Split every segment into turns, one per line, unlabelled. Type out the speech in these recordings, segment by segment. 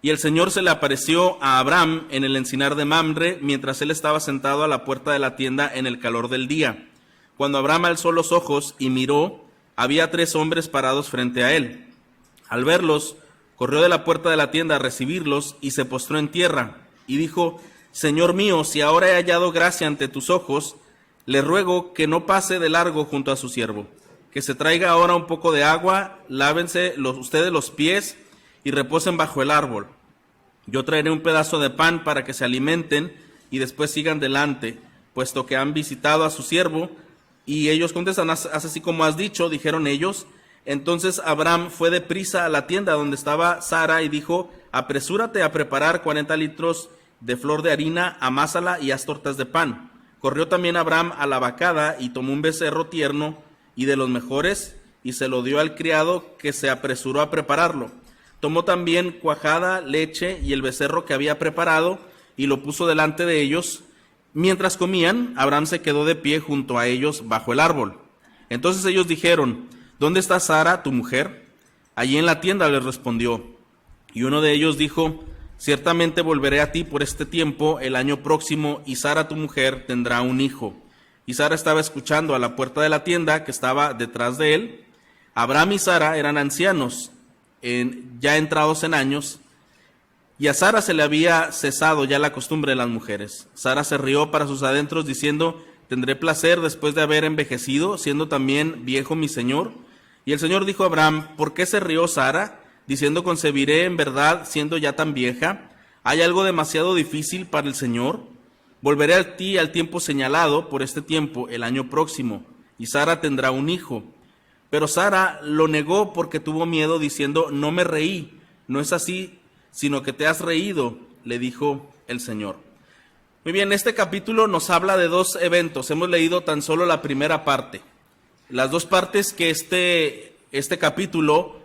Y el Señor se le apareció a Abram en el encinar de Mamre, mientras él estaba sentado a la puerta de la tienda en el calor del día. Cuando Abram alzó los ojos y miró, había 3 hombres parados frente a él. Al verlos, corrió de la puerta de la tienda a recibirlos y se postró en tierra. Y dijo: Señor mío, si ahora he hallado gracia ante tus ojos, le ruego que no pase de largo junto a su siervo, que se traiga ahora un poco de agua, lávense ustedes los pies y reposen bajo el árbol. Yo traeré un pedazo de pan para que se alimenten y después sigan delante, puesto que han visitado a su siervo. Y ellos contestan: haz así como has dicho, dijeron ellos. Entonces Abram fue deprisa a la tienda donde estaba Sara y dijo: apresúrate a preparar 40 litros de flor de harina, amásala y haz tortas de pan. Corrió también Abram a la vacada y tomó un becerro tierno y de los mejores y se lo dio al criado, que se apresuró a prepararlo. Tomó también cuajada, leche y el becerro que había preparado y lo puso delante de ellos. Mientras comían, Abram se quedó de pie junto a ellos bajo el árbol. Entonces ellos dijeron: ¿dónde está Sara, tu mujer? Allí en la tienda, les respondió. Y uno de ellos dijo: ciertamente volveré a ti por este tiempo el año próximo, y Sara, tu mujer, tendrá un hijo. Y Sara estaba escuchando a la puerta de la tienda que estaba detrás de él. Abram y Sara eran ancianos, ya entrados en años, y a Sara se le había cesado ya la costumbre de las mujeres. Sara se rió para sus adentros, diciendo: tendré placer después de haber envejecido, siendo también viejo mi señor. Y el Señor dijo a Abram: ¿por qué se rió Sara, diciendo: concebiré en verdad siendo ya tan vieja? ¿Hay algo demasiado difícil para el Señor? Volveré a ti al tiempo señalado, por este tiempo, el año próximo, y Sara tendrá un hijo. Pero Sara lo negó porque tuvo miedo, diciendo: no me reí, no es así, sino que te has reído, le dijo el Señor. Muy bien, este capítulo nos habla de 2 eventos. Hemos leído tan solo la primera parte. Las 2 partes que este capítulo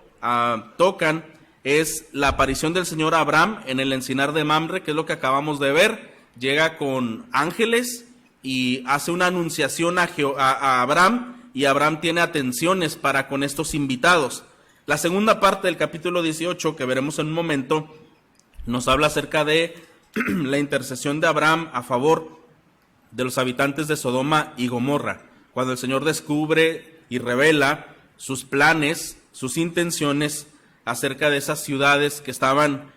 tocan es la aparición del Señor a Abram en el encinar de Mamre, que es lo que acabamos de ver. Llega con ángeles y hace una anunciación a Abram, y Abram tiene atenciones para con estos invitados. La segunda parte del capítulo 18, que veremos en un momento, nos habla acerca de la intercesión de Abram a favor de los habitantes de Sodoma y Gomorra, cuando el Señor descubre y revela sus planes, sus intenciones acerca de esas ciudades que estaban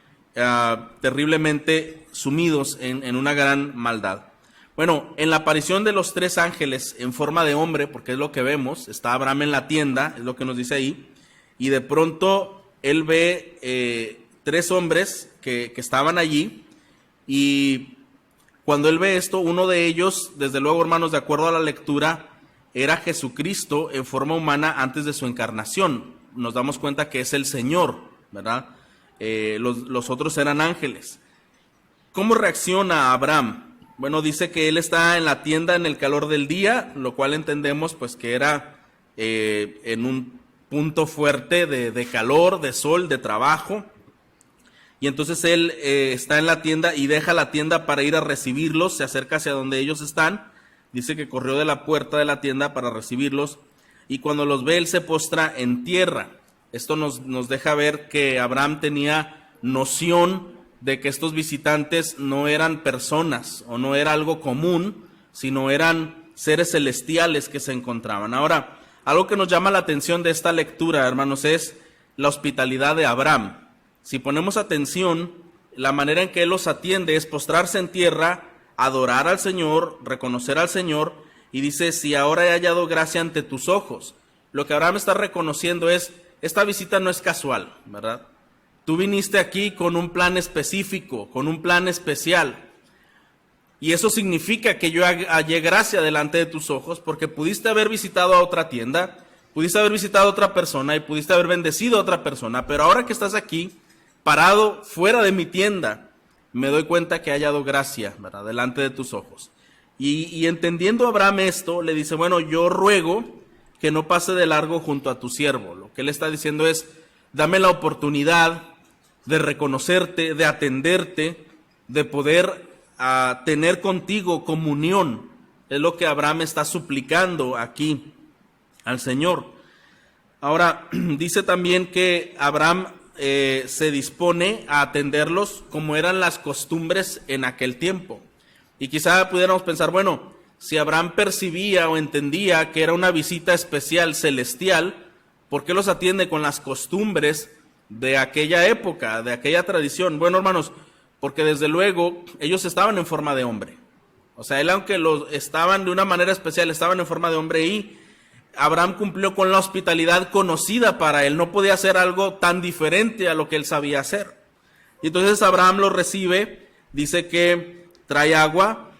terriblemente sumidos en una gran maldad. Bueno, en la aparición de los 3 ángeles en forma de hombre, porque es lo que vemos, está Abram en la tienda, es lo que nos dice ahí, y de pronto él ve 3 hombres que estaban allí, y cuando él ve esto, uno de ellos, desde luego, hermanos, de acuerdo a la lectura, era Jesucristo en forma humana antes de su encarnación. Nos damos cuenta que es el Señor, ¿verdad? Los otros eran ángeles. ¿Cómo reacciona Abram? Bueno, dice que él está en la tienda en el calor del día, lo cual entendemos pues que era en un punto fuerte de calor, de sol, de trabajo. Y entonces él está en la tienda y deja la tienda para ir a recibirlos, se acerca hacia donde ellos están. Dice que corrió de la puerta de la tienda para recibirlos, y cuando los ve él se postra en tierra. Esto nos deja ver que Abram tenía noción de que estos visitantes no eran personas o no era algo común, sino eran seres celestiales que se encontraban. Ahora, algo que nos llama la atención de esta lectura, hermanos, es la hospitalidad de Abram. Si ponemos atención, la manera en que él los atiende es postrarse en tierra, adorar al Señor, reconocer al Señor, y dice: si ahora he hallado gracia ante tus ojos. Lo que Abram está reconociendo es: esta visita no es casual, ¿verdad? Tú viniste aquí con un plan específico, con un plan especial. Y eso significa que yo hallé gracia delante de tus ojos, porque pudiste haber visitado a otra tienda, pudiste haber visitado a otra persona y pudiste haber bendecido a otra persona, pero ahora que estás aquí, parado fuera de mi tienda, me doy cuenta que he hallado gracia, ¿verdad?, delante de tus ojos. Y entendiendo Abraham esto, le dice: bueno, yo ruego que no pase de largo junto a tu siervo. Lo que él está diciendo es: dame la oportunidad de reconocerte, de atenderte, de poder tener contigo comunión. Es lo que Abraham está suplicando aquí al Señor. Ahora, dice también que Abraham se dispone a atenderlos como eran las costumbres en aquel tiempo. Y quizá pudiéramos pensar, bueno, si Abraham percibía o entendía que era una visita especial celestial, ¿por qué los atiende con las costumbres de aquella época, de aquella tradición? Bueno, hermanos, porque desde luego ellos estaban en forma de hombre. O sea, él, aunque estaban de una manera especial, estaban en forma de hombre, y Abraham cumplió con la hospitalidad conocida para él. No podía hacer algo tan diferente a lo que él sabía hacer. Y entonces Abraham lo recibe, dice que trae agua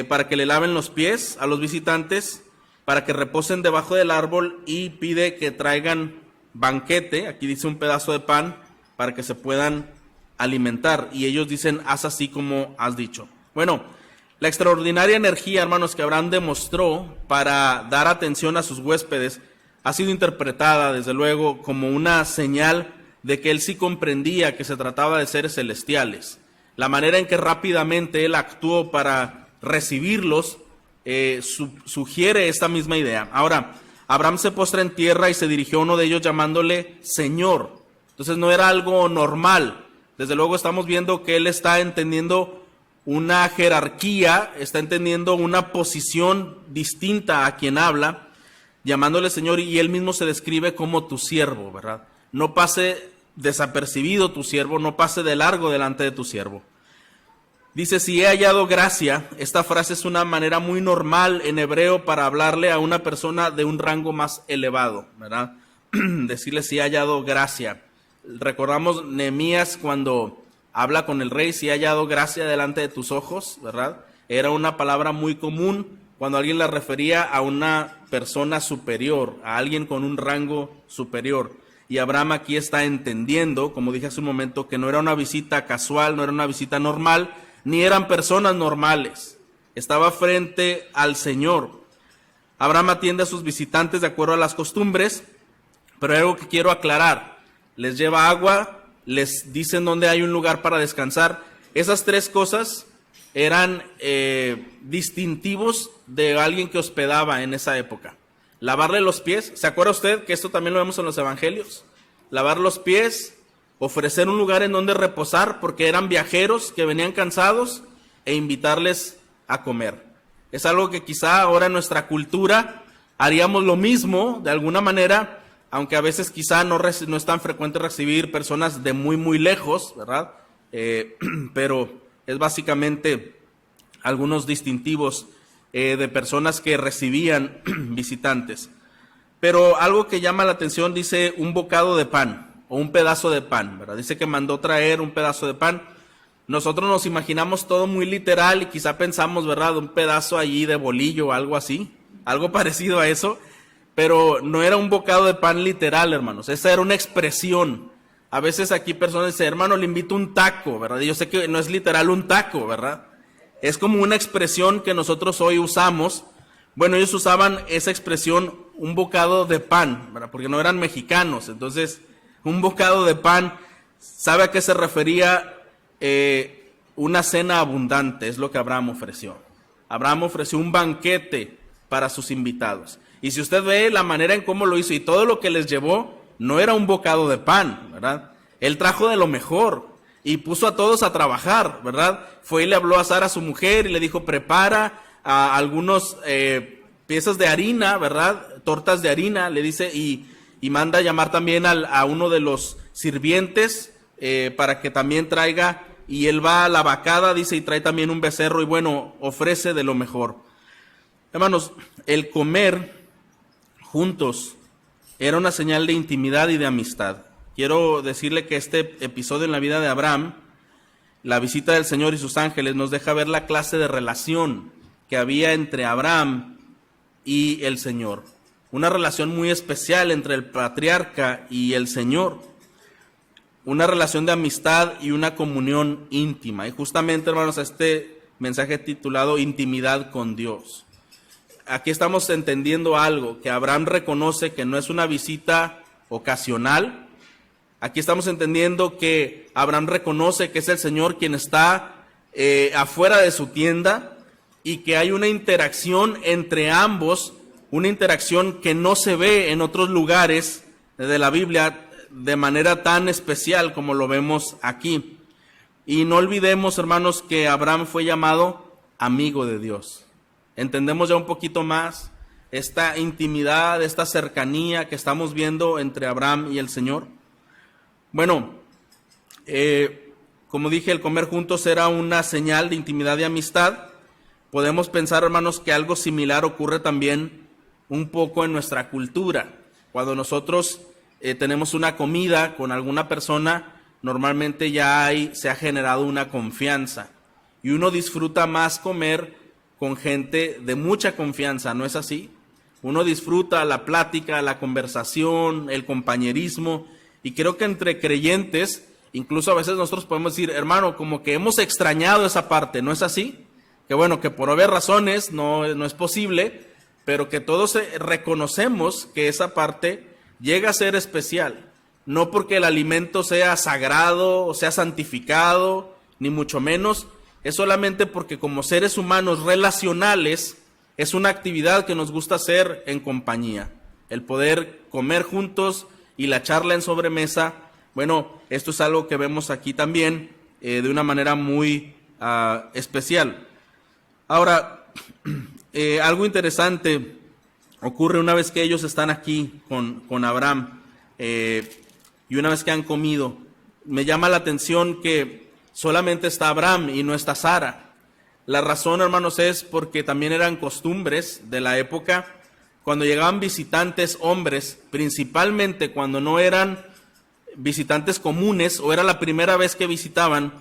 para que le laven los pies a los visitantes, para que reposen debajo del árbol, y pide que traigan banquete, aquí dice un pedazo de pan, para que se puedan alimentar. Y ellos dicen, haz así como has dicho. Bueno, la extraordinaria energía, hermanos, que Abraham demostró para dar atención a sus huéspedes ha sido interpretada, desde luego, como una señal de que él sí comprendía que se trataba de seres celestiales. La manera en que rápidamente él actuó para recibirlos sugiere esta misma idea. Ahora, Abraham se postra en tierra y se dirigió a uno de ellos llamándole Señor. Entonces no era algo normal. Desde luego estamos viendo que él está entendiendo una jerarquía, está entendiendo una posición distinta a quien habla, llamándole Señor, y él mismo se describe como tu siervo, ¿verdad? No pase desapercibido tu siervo, no pase de largo delante de tu siervo. Dice, si he hallado gracia. Esta frase es una manera muy normal en hebreo para hablarle a una persona de un rango más elevado, ¿verdad? Decirle si he hallado gracia. Recordamos Nehemías cuando habla con el rey, si he hallado gracia delante de tus ojos, ¿verdad? Era una palabra muy común cuando alguien la refería a una persona superior, a alguien con un rango superior. Y Abraham aquí está entendiendo, como dije hace un momento, que no era una visita casual, no era una visita normal, ni eran personas normales. Estaba frente al Señor. Abraham atiende a sus visitantes de acuerdo a las costumbres, pero hay algo que quiero aclarar. Les lleva agua, les dicen dónde hay un lugar para descansar. Esas tres cosas eran distintivos de alguien que hospedaba en esa época. Lavarle los pies, ¿se acuerda usted que esto también lo vemos en los evangelios? Lavar los pies, ofrecer un lugar en donde reposar, porque eran viajeros que venían cansados, e invitarles a comer. Es algo que quizá ahora en nuestra cultura haríamos lo mismo de alguna manera, aunque a veces quizá no es tan frecuente recibir personas de muy lejos, ¿verdad? Pero es básicamente algunos distintivos de personas que recibían visitantes. Pero algo que llama la atención, dice un bocado de pan o un pedazo de pan, ¿verdad? Dice que mandó traer un pedazo de pan. Nosotros nos imaginamos todo muy literal y quizá pensamos, ¿verdad?, un pedazo allí de bolillo o algo así, algo parecido a eso. Pero no era un bocado de pan literal, hermanos. Esa era una expresión. A veces aquí personas dicen, hermano, le invito un taco, ¿verdad? Y yo sé que no es literal un taco, ¿verdad? Es como una expresión que nosotros hoy usamos. Bueno, ellos usaban esa expresión, un bocado de pan, ¿verdad? Porque no eran mexicanos. Entonces, un bocado de pan, ¿sabe a qué se refería? Una cena abundante, es lo que Abraham ofreció. Abraham ofreció un banquete para sus invitados. Y si usted ve la manera en cómo lo hizo y todo lo que les llevó, no era un bocado de pan, ¿verdad? Él trajo de lo mejor y puso a todos a trabajar, ¿verdad? Fue y le habló a Sara, su mujer, y le dijo, prepara algunos piezas de harina, ¿verdad? Tortas de harina, le dice, y manda a llamar también a uno de los sirvientes para que también traiga, y él va a la vacada, dice, y trae también un becerro, y bueno, ofrece de lo mejor. Hermanos, el comer juntos era una señal de intimidad y de amistad. Quiero decirle que este episodio en la vida de Abraham, la visita del Señor y sus ángeles, nos deja ver la clase de relación que había entre Abraham y el Señor. Una relación muy especial entre el patriarca y el Señor. Una relación de amistad y una comunión íntima. Y justamente, hermanos, este mensaje titulado Intimidad con Dios. Aquí estamos entendiendo algo, que Abraham reconoce que no es una visita ocasional. Aquí estamos entendiendo que Abraham reconoce que es el Señor quien está afuera de su tienda y que hay una interacción entre ambos, una interacción que no se ve en otros lugares de la Biblia. de manera tan especial como lo vemos aquí. Y no olvidemos, hermanos, que Abraham fue llamado amigo de Dios. Entendemos ya un poquito más esta intimidad, esta cercanía que estamos viendo entre Abraham y el Señor. Bueno, como dije, el comer juntos era una señal de intimidad y amistad. Podemos pensar, hermanos, que algo similar ocurre también un poco en nuestra cultura. Cuando nosotros tenemos una comida con alguna persona, normalmente ya se ha generado una confianza. Y uno disfruta más comer con gente de mucha confianza, ¿no es así? Uno disfruta la plática, la conversación, el compañerismo. Y creo que entre creyentes, incluso a veces nosotros podemos decir, hermano, como que hemos extrañado esa parte, ¿no es así? Que bueno, que por obvias razones no es posible, pero que todos reconocemos que esa parte llega a ser especial. No porque el alimento sea sagrado o sea santificado, ni mucho menos, es solamente porque como seres humanos relacionales, es una actividad que nos gusta hacer en compañía. El poder comer juntos y la charla en sobremesa, bueno, esto es algo que vemos aquí también de una manera muy especial. Ahora, algo interesante ocurre una vez que ellos están aquí con Abraham y una vez que han comido. Me llama la atención que solamente está Abraham y no está Sara. La razón, hermanos, es porque también eran costumbres de la época. Cuando llegaban visitantes hombres, principalmente cuando no eran visitantes comunes o era la primera vez que visitaban,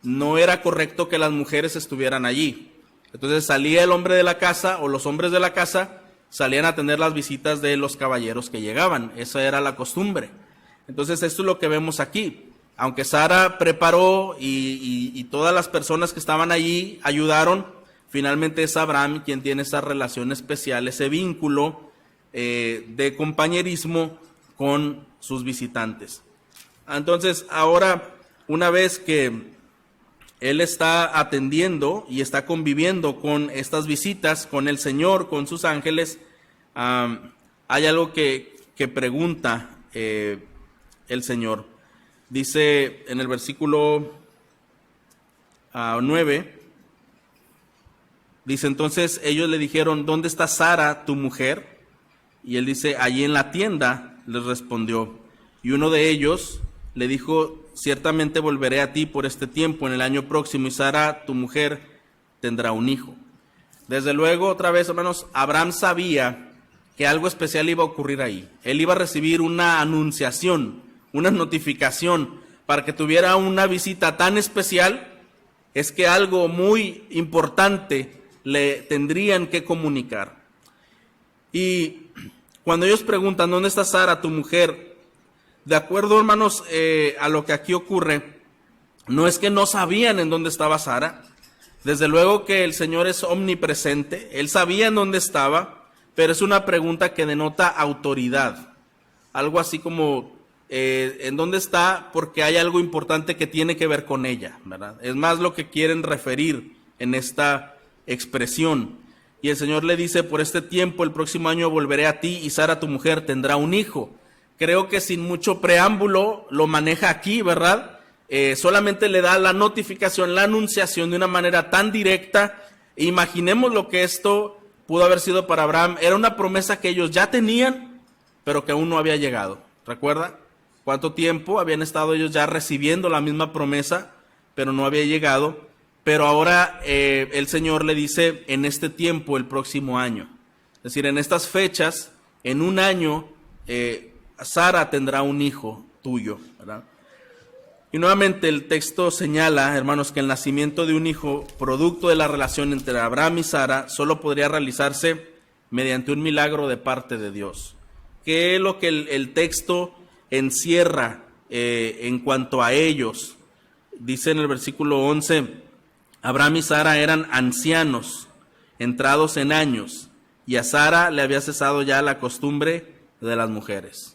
no era correcto que las mujeres estuvieran allí. Entonces salía el hombre de la casa o los hombres de la casa salían a atender las visitas de los caballeros que llegaban. Esa era la costumbre. Entonces esto es lo que vemos aquí. Aunque Sara preparó y todas las personas que estaban allí ayudaron, finalmente es Abraham quien tiene esa relación especial, ese vínculo de compañerismo con sus visitantes. Entonces, ahora, una vez que él está atendiendo y está conviviendo con estas visitas, con el Señor, con sus ángeles, hay algo que pregunta el Señor. Dice en el versículo 9, dice, entonces ellos le dijeron, ¿dónde está Sara, tu mujer? Y él dice, allí en la tienda, les respondió. Y uno de ellos le dijo, ciertamente volveré a ti por este tiempo, en el año próximo, y Sara, tu mujer, tendrá un hijo. Desde luego, otra vez, hermanos, Abraham sabía que algo especial iba a ocurrir ahí. Él iba a recibir una anunciación, una notificación para que tuviera una visita tan especial. Es que algo muy importante le tendrían que comunicar. Y cuando ellos preguntan, ¿dónde está Sara, tu mujer? De acuerdo, hermanos, a lo que aquí ocurre, no es que no sabían en dónde estaba Sara. Desde luego que el Señor es omnipresente, Él sabía en dónde estaba, pero es una pregunta que denota autoridad. Algo así como, ¿en dónde está? Porque hay algo importante que tiene que ver con ella, ¿verdad? Es más lo que quieren referir en esta expresión. Y el Señor le dice, por este tiempo, el próximo año volveré a ti y Sara, tu mujer, tendrá un hijo. Creo que sin mucho preámbulo lo maneja aquí, ¿verdad? Solamente le da la notificación, la anunciación de una manera tan directa. Imaginemos lo que esto pudo haber sido para Abraham. Era una promesa que ellos ya tenían, pero que aún no había llegado. ¿Recuerda? ¿Cuánto tiempo habían estado ellos ya recibiendo la misma promesa, pero no había llegado? Pero ahora el Señor le dice, en este tiempo, el próximo año. Es decir, en estas fechas, en un año, Sara tendrá un hijo tuyo, ¿verdad? Y nuevamente el texto señala, hermanos, que el nacimiento de un hijo, producto de la relación entre Abraham y Sara, solo podría realizarse mediante un milagro de parte de Dios. ¿Qué es lo que el texto encierra en cuanto a ellos? Dice en el versículo 11, Abraham y Sara eran ancianos, entrados en años, y a Sara le había cesado ya la costumbre de las mujeres.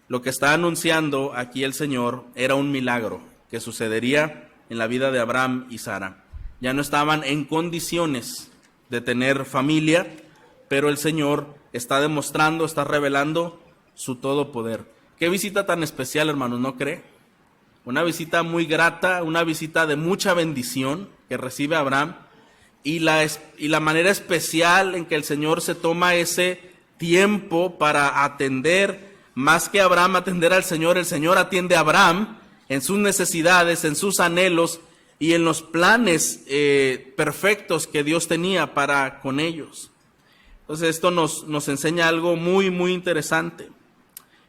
Lo que está anunciando aquí el Señor era un milagro que sucedería en la vida de Abraham y Sara. Ya no estaban en condiciones de tener familia, pero el Señor está demostrando, está revelando su todopoder. Qué visita tan especial, hermanos, ¿no cree? Una visita muy grata, una visita de mucha bendición que recibe Abraham, y la manera especial en que el Señor se toma ese tiempo para atender, más que Abraham atender al Señor, el Señor atiende a Abraham en sus necesidades, en sus anhelos y en los planes perfectos que Dios tenía para con ellos. Entonces esto nos enseña algo muy, muy interesante.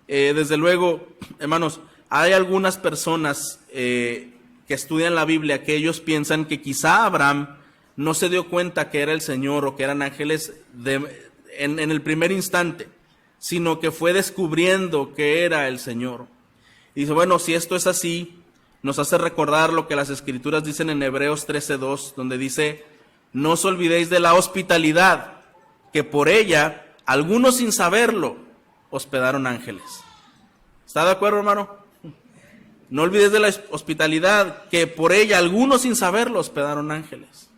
Desde luego, hermanos, hay algunas personas que estudian la Biblia que ellos piensan que quizá Abraham no se dio cuenta que era el Señor o que eran ángeles en el primer instante, sino que fue descubriendo que era el Señor. Y dice, bueno, si esto es así, nos hace recordar lo que las Escrituras dicen en Hebreos 13:2, donde dice, no os olvidéis de la hospitalidad, que por ella, algunos sin saberlo, hospedaron ángeles. ¿Está de acuerdo, hermano? No olvides de la hospitalidad, que por ella, algunos sin saberlo, hospedaron ángeles.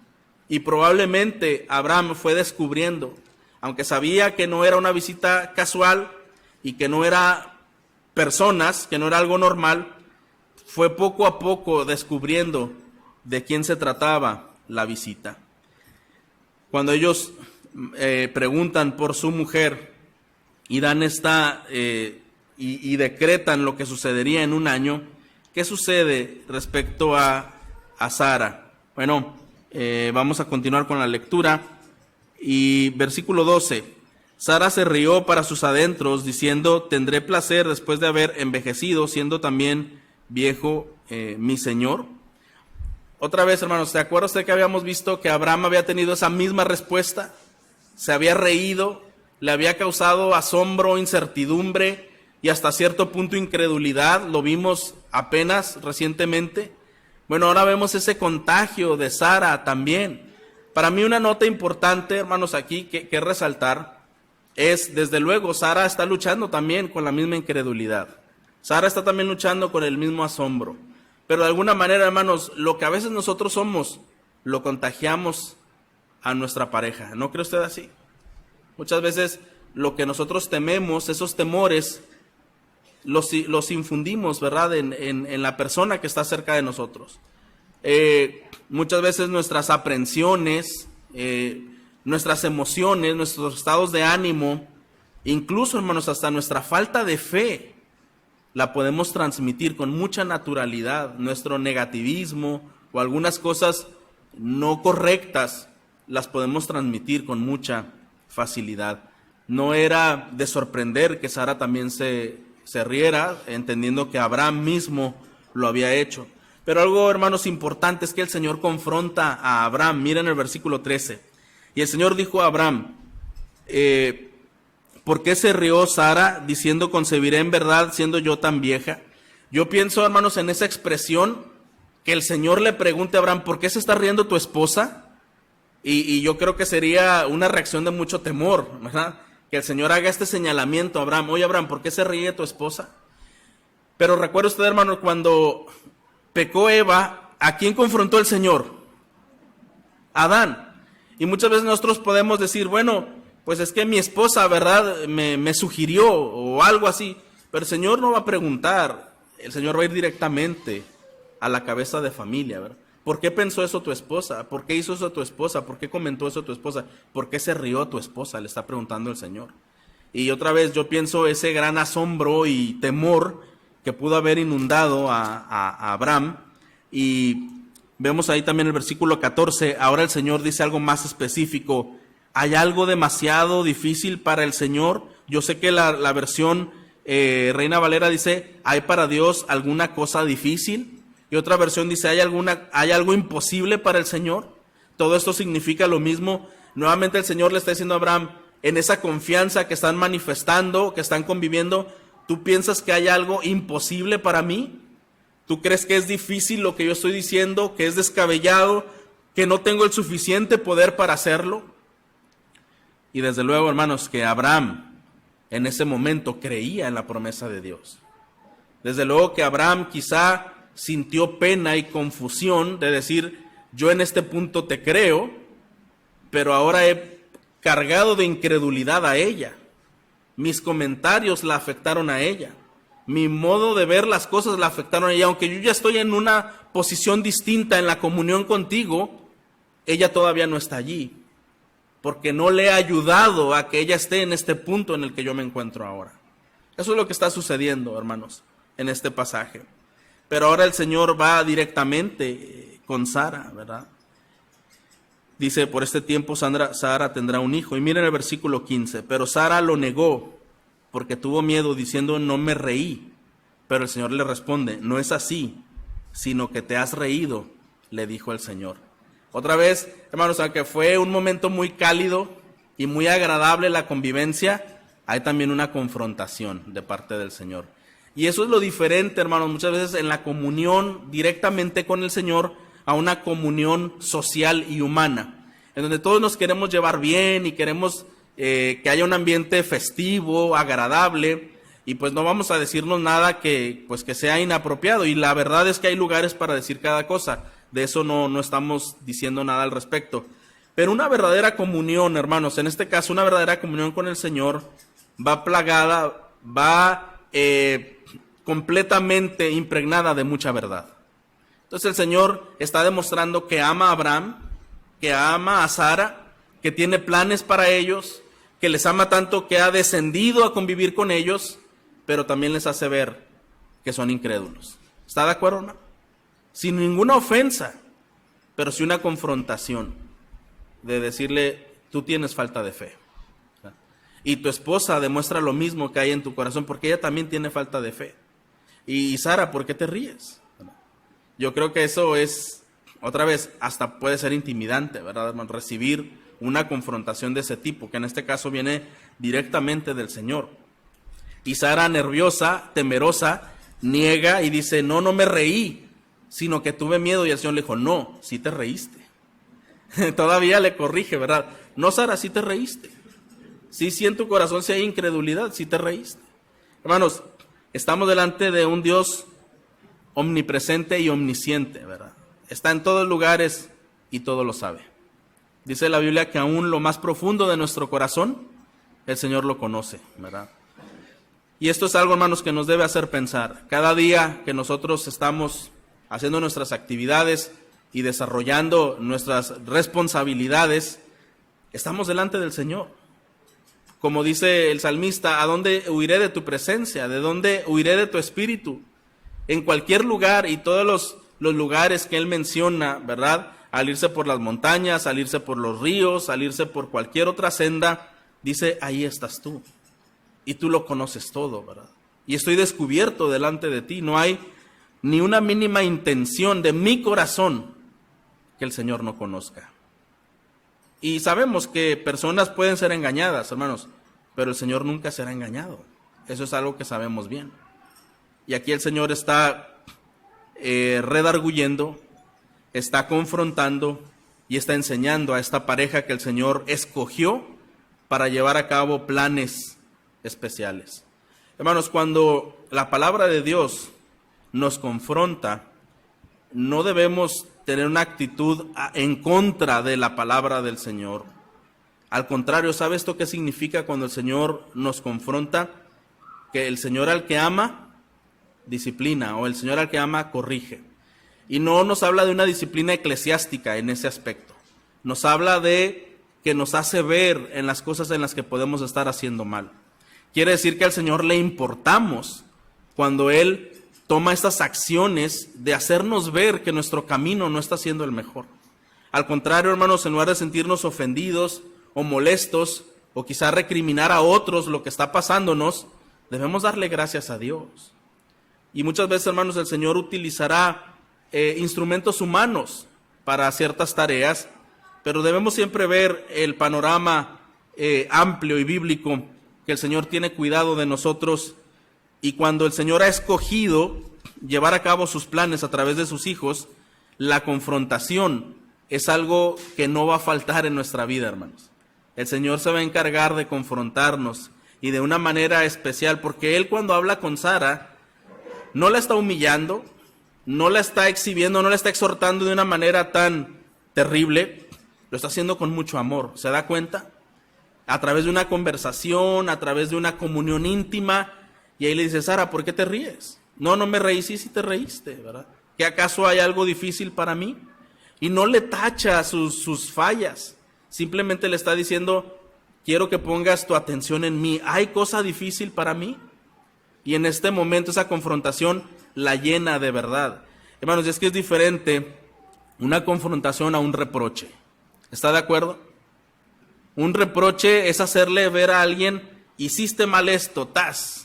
Y probablemente Abraham fue descubriendo, aunque sabía que no era una visita casual y que no era personas, que no era algo normal, fue poco a poco descubriendo de quién se trataba la visita. Cuando ellos preguntan por su mujer y dan y decretan lo que sucedería en un año, ¿qué sucede respecto a Sara? Bueno, vamos a continuar con la lectura. Y versículo 12, Sara se rió para sus adentros, diciendo, tendré placer después de haber envejecido, siendo también viejo mi Señor. Otra vez, hermanos, ¿se acuerda usted que habíamos visto que Abraham había tenido esa misma respuesta? Se había reído, le había causado asombro, incertidumbre y hasta cierto punto incredulidad. Lo vimos apenas recientemente. Bueno, ahora vemos ese contagio de Sara también. Para mí una nota importante, hermanos, aquí que resaltar es, desde luego, Sara está luchando también con la misma incredulidad. Sara está también luchando con el mismo asombro. Pero de alguna manera, hermanos, lo que a veces nosotros somos, lo contagiamos a nuestra pareja. ¿No cree usted así? Muchas veces lo que nosotros tememos, esos temores, los infundimos, ¿verdad?, en la persona que está cerca de nosotros. Muchas veces nuestras aprensiones, nuestras emociones, nuestros estados de ánimo, incluso, hermanos, hasta nuestra falta de fe, la podemos transmitir con mucha naturalidad. Nuestro negativismo o algunas cosas no correctas las podemos transmitir con mucha facilidad. No era de sorprender que Sara también se riera, entendiendo que Abraham mismo lo había hecho. Pero algo, hermanos, importante es que el Señor confronta a Abraham. Miren el versículo 13. Y el Señor dijo a Abraham, ¿por qué se rió Sara diciendo concebiré en verdad siendo yo tan vieja? Yo pienso, hermanos, en esa expresión que el Señor le pregunte a Abraham, ¿por qué se está riendo tu esposa? Y yo creo que sería una reacción de mucho temor, ¿verdad? Que el Señor haga este señalamiento a Abraham. Oye, Abraham, ¿por qué se ríe tu esposa? Pero recuerda usted, hermano, cuando pecó Eva, ¿a quién confrontó el Señor? A Adán. Y muchas veces nosotros podemos decir, bueno, pues es que mi esposa, ¿verdad?, me sugirió o algo así. Pero el Señor no va a preguntar, el Señor va a ir directamente a la cabeza de familia, ¿verdad? ¿Por qué pensó eso tu esposa? ¿Por qué hizo eso tu esposa? ¿Por qué comentó eso tu esposa? ¿Por qué se rió tu esposa? Le está preguntando el Señor. Y otra vez yo pienso ese gran asombro y temor que pudo haber inundado a Abraham. Y vemos ahí también el versículo 14. Ahora el Señor dice algo más específico. ¿Hay algo demasiado difícil para el Señor? Yo sé que la versión Reina Valera dice, ¿hay para Dios alguna cosa difícil? Y otra versión dice, ¿hay algo imposible para el Señor? Todo esto significa lo mismo. Nuevamente el Señor le está diciendo a Abraham, en esa confianza que están manifestando, que están conviviendo, ¿tú piensas que hay algo imposible para mí? ¿Tú crees que es difícil lo que yo estoy diciendo, que es descabellado, que no tengo el suficiente poder para hacerlo? Y desde luego, hermanos, que Abraham en ese momento creía en la promesa de Dios. Desde luego que Abraham quizá sintió pena y confusión de decir, yo en este punto te creo, pero ahora he cargado de incredulidad a ella. Mis comentarios la afectaron a ella. Mi modo de ver las cosas la afectaron a ella. Aunque yo ya estoy en una posición distinta en la comunión contigo, ella todavía no está allí, porque no le he ayudado a que ella esté en este punto en el que yo me encuentro ahora. Eso es lo que está sucediendo, hermanos, en este pasaje. Pero ahora el Señor va directamente con Sara, ¿verdad? Dice, por este tiempo Sara tendrá un hijo. Y miren el versículo 15. Pero Sara lo negó porque tuvo miedo, diciendo, no me reí. Pero el Señor le responde, no es así, sino que te has reído, le dijo el Señor. Otra vez, hermanos, aunque fue un momento muy cálido y muy agradable la convivencia, hay también una confrontación de parte del Señor. Y eso es lo diferente, hermanos, muchas veces en la comunión directamente con el Señor a una comunión social y humana, en donde todos nos queremos llevar bien y queremos que haya un ambiente festivo, agradable, y pues no vamos a decirnos nada que sea inapropiado. Y la verdad es que hay lugares para decir cada cosa, de eso no estamos diciendo nada al respecto. Pero una verdadera comunión, hermanos, en este caso una verdadera comunión con el Señor, va plagada, va completamente impregnada de mucha verdad. Entonces el Señor está demostrando que ama a Abraham, que ama a Sara, que tiene planes para ellos, que les ama tanto que ha descendido a convivir con ellos, pero también les hace ver que son incrédulos. ¿Está de acuerdo, hermano? Sin ninguna ofensa, pero sí una confrontación de decirle, tú tienes falta de fe. Y tu esposa demuestra lo mismo que hay en tu corazón, porque ella también tiene falta de fe. Y Sara, ¿por qué te ríes? Yo creo que eso es, otra vez, hasta puede ser intimidante, ¿verdad, hermano? Recibir una confrontación de ese tipo, que en este caso viene directamente del Señor. Y Sara, nerviosa, temerosa, niega y dice, no me reí, sino que tuve miedo. Y el Señor le dijo, no, sí te reíste. Todavía le corrige, ¿verdad? No, Sara, sí te reíste. Sí, en tu corazón sí hay incredulidad, sí te reíste. Hermanos, estamos delante de un Dios omnipresente y omnisciente, ¿verdad? Está en todos lugares y todo lo sabe. Dice la Biblia que aún lo más profundo de nuestro corazón, el Señor lo conoce, ¿verdad? Y esto es algo, hermanos, que nos debe hacer pensar. Cada día que nosotros estamos haciendo nuestras actividades y desarrollando nuestras responsabilidades, estamos delante del Señor. Como dice el salmista, ¿a dónde huiré de tu presencia? ¿De dónde huiré de tu espíritu? En cualquier lugar, y todos los lugares que él menciona, ¿verdad? Al irse por las montañas, al irse por los ríos, al irse por cualquier otra senda, dice, ahí estás tú. Y tú lo conoces todo, ¿verdad? Y estoy descubierto delante de ti. No hay ni una mínima intención de mi corazón que el Señor no conozca. Y sabemos que personas pueden ser engañadas, hermanos, pero el Señor nunca será engañado. Eso es algo que sabemos bien. Y aquí el Señor está redarguyendo, está confrontando y está enseñando a esta pareja que el Señor escogió para llevar a cabo planes especiales. Hermanos, cuando la palabra de Dios nos confronta, no debemos tener una actitud en contra de la palabra del Señor. Al contrario, ¿sabe esto qué significa cuando el Señor nos confronta? Que el Señor al que ama, disciplina, o el Señor al que ama, corrige. Y no nos habla de una disciplina eclesiástica en ese aspecto. Nos habla de que nos hace ver en las cosas en las que podemos estar haciendo mal. Quiere decir que al Señor le importamos cuando Él toma estas acciones de hacernos ver que nuestro camino no está siendo el mejor. Al contrario, hermanos, en lugar de sentirnos ofendidos o molestos, o quizá recriminar a otros lo que está pasándonos, debemos darle gracias a Dios. Y muchas veces, hermanos, el Señor utilizará instrumentos humanos para ciertas tareas, pero debemos siempre ver el panorama amplio y bíblico, que el Señor tiene cuidado de nosotros, y cuando el Señor ha escogido llevar a cabo sus planes a través de sus hijos, la confrontación es algo que no va a faltar en nuestra vida, hermanos. El Señor se va a encargar de confrontarnos, y de una manera especial, porque Él, cuando habla con Sara, no la está humillando, no la está exhibiendo, no la está exhortando de una manera tan terrible, lo está haciendo con mucho amor. ¿Se da cuenta? A través de una conversación, a través de una comunión íntima, Y ahí le dice, Sara, ¿por qué te ríes? No, no me reí, sí te reíste, ¿verdad? ¿Que acaso hay algo difícil para mí? Y no le tacha sus fallas, simplemente le está diciendo, quiero que pongas tu atención en mí, ¿hay cosa difícil para mí? Y en este momento esa confrontación la llena de verdad. Hermanos, es que es diferente una confrontación a un reproche. ¿Está de acuerdo? Un reproche es hacerle ver a alguien, hiciste mal esto, tas.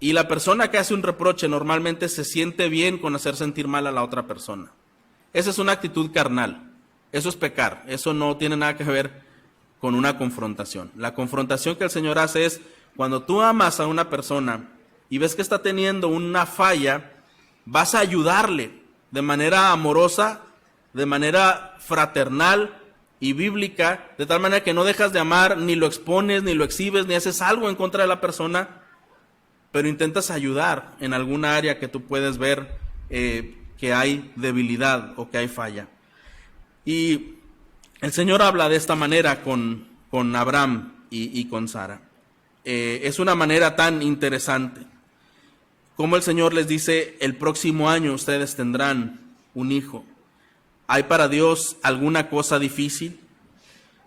Y la persona que hace un reproche normalmente se siente bien con hacer sentir mal a la otra persona. Esa es una actitud carnal. Eso es pecar. Eso no tiene nada que ver con una confrontación. La confrontación que el Señor hace es cuando tú amas a una persona y ves que está teniendo una falla, vas a ayudarle de manera amorosa, de manera fraternal y bíblica, de tal manera que no dejas de amar, ni lo expones, ni lo exhibes, ni haces algo en contra de la persona, pero intentas ayudar en alguna área que tú puedes ver que hay debilidad o que hay falla. Y el Señor habla de esta manera con Abraham y con Sara. Es una manera tan interesante. Como el Señor les dice, el próximo año ustedes tendrán un hijo. ¿Hay para Dios alguna cosa difícil?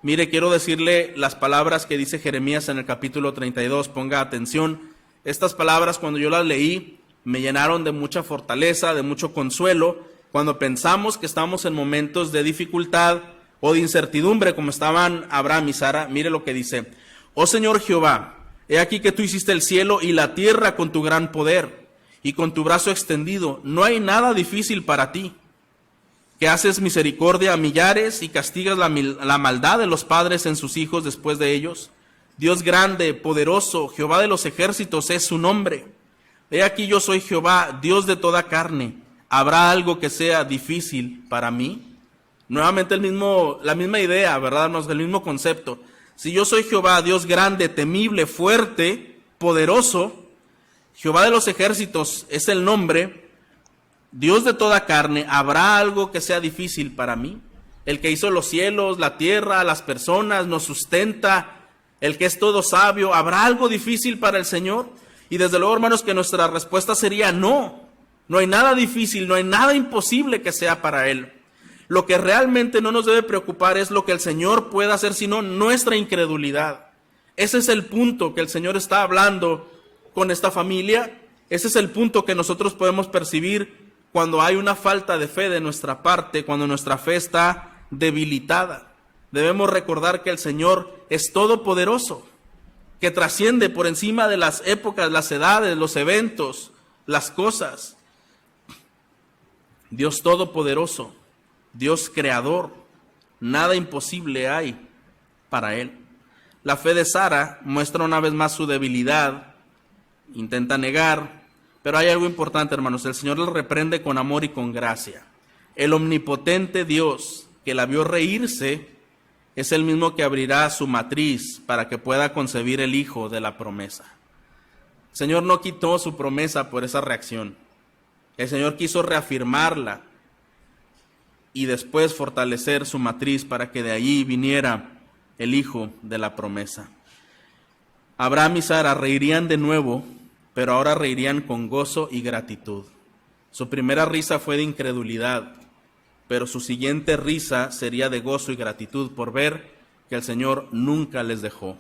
Mire, quiero decirle las palabras que dice Jeremías en el capítulo 32, ponga atención. Estas palabras, cuando yo las leí, me llenaron de mucha fortaleza, de mucho consuelo, cuando pensamos que estamos en momentos de dificultad o de incertidumbre, como estaban Abraham y Sara. Mire lo que dice: oh Señor Jehová, he aquí que tú hiciste el cielo y la tierra con tu gran poder y con tu brazo extendido. No hay nada difícil para ti. Que haces misericordia a millares y castigas la maldad de los padres en sus hijos después de ellos. Dios grande, poderoso, Jehová de los ejércitos es su nombre. He aquí yo soy Jehová, Dios de toda carne. ¿Habrá algo que sea difícil para mí? Nuevamente la misma idea, ¿verdad? El mismo concepto. Si yo soy Jehová, Dios grande, temible, fuerte, poderoso, Jehová de los ejércitos es el nombre, Dios de toda carne, ¿habrá algo que sea difícil para mí? El que hizo los cielos, la tierra, las personas, nos sustenta, el que es todo sabio, ¿habrá algo difícil para el Señor? Y desde luego, hermanos, que nuestra respuesta sería no. No hay nada difícil, no hay nada imposible que sea para Él. Lo que realmente no nos debe preocupar es lo que el Señor pueda hacer, sino nuestra incredulidad. Ese es el punto que el Señor está hablando con esta familia. Ese es el punto que nosotros podemos percibir cuando hay una falta de fe de nuestra parte, cuando nuestra fe está debilitada. Debemos recordar que el Señor es todopoderoso, que trasciende por encima de las épocas, las edades, los eventos, las cosas. Dios todopoderoso, Dios creador, nada imposible hay para Él. La fe de Sara muestra una vez más su debilidad, intenta negar, pero hay algo importante, hermanos. El Señor le reprende con amor y con gracia. El omnipotente Dios que la vio reírse es el mismo que abrirá su matriz para que pueda concebir el hijo de la promesa. El Señor no quitó su promesa por esa reacción. El Señor quiso reafirmarla y después fortalecer su matriz para que de allí viniera el hijo de la promesa. Abraham y Sara reirían de nuevo, pero ahora reirían con gozo y gratitud. Su primera risa fue de incredulidad, pero su siguiente risa sería de gozo y gratitud por ver que el Señor nunca les dejó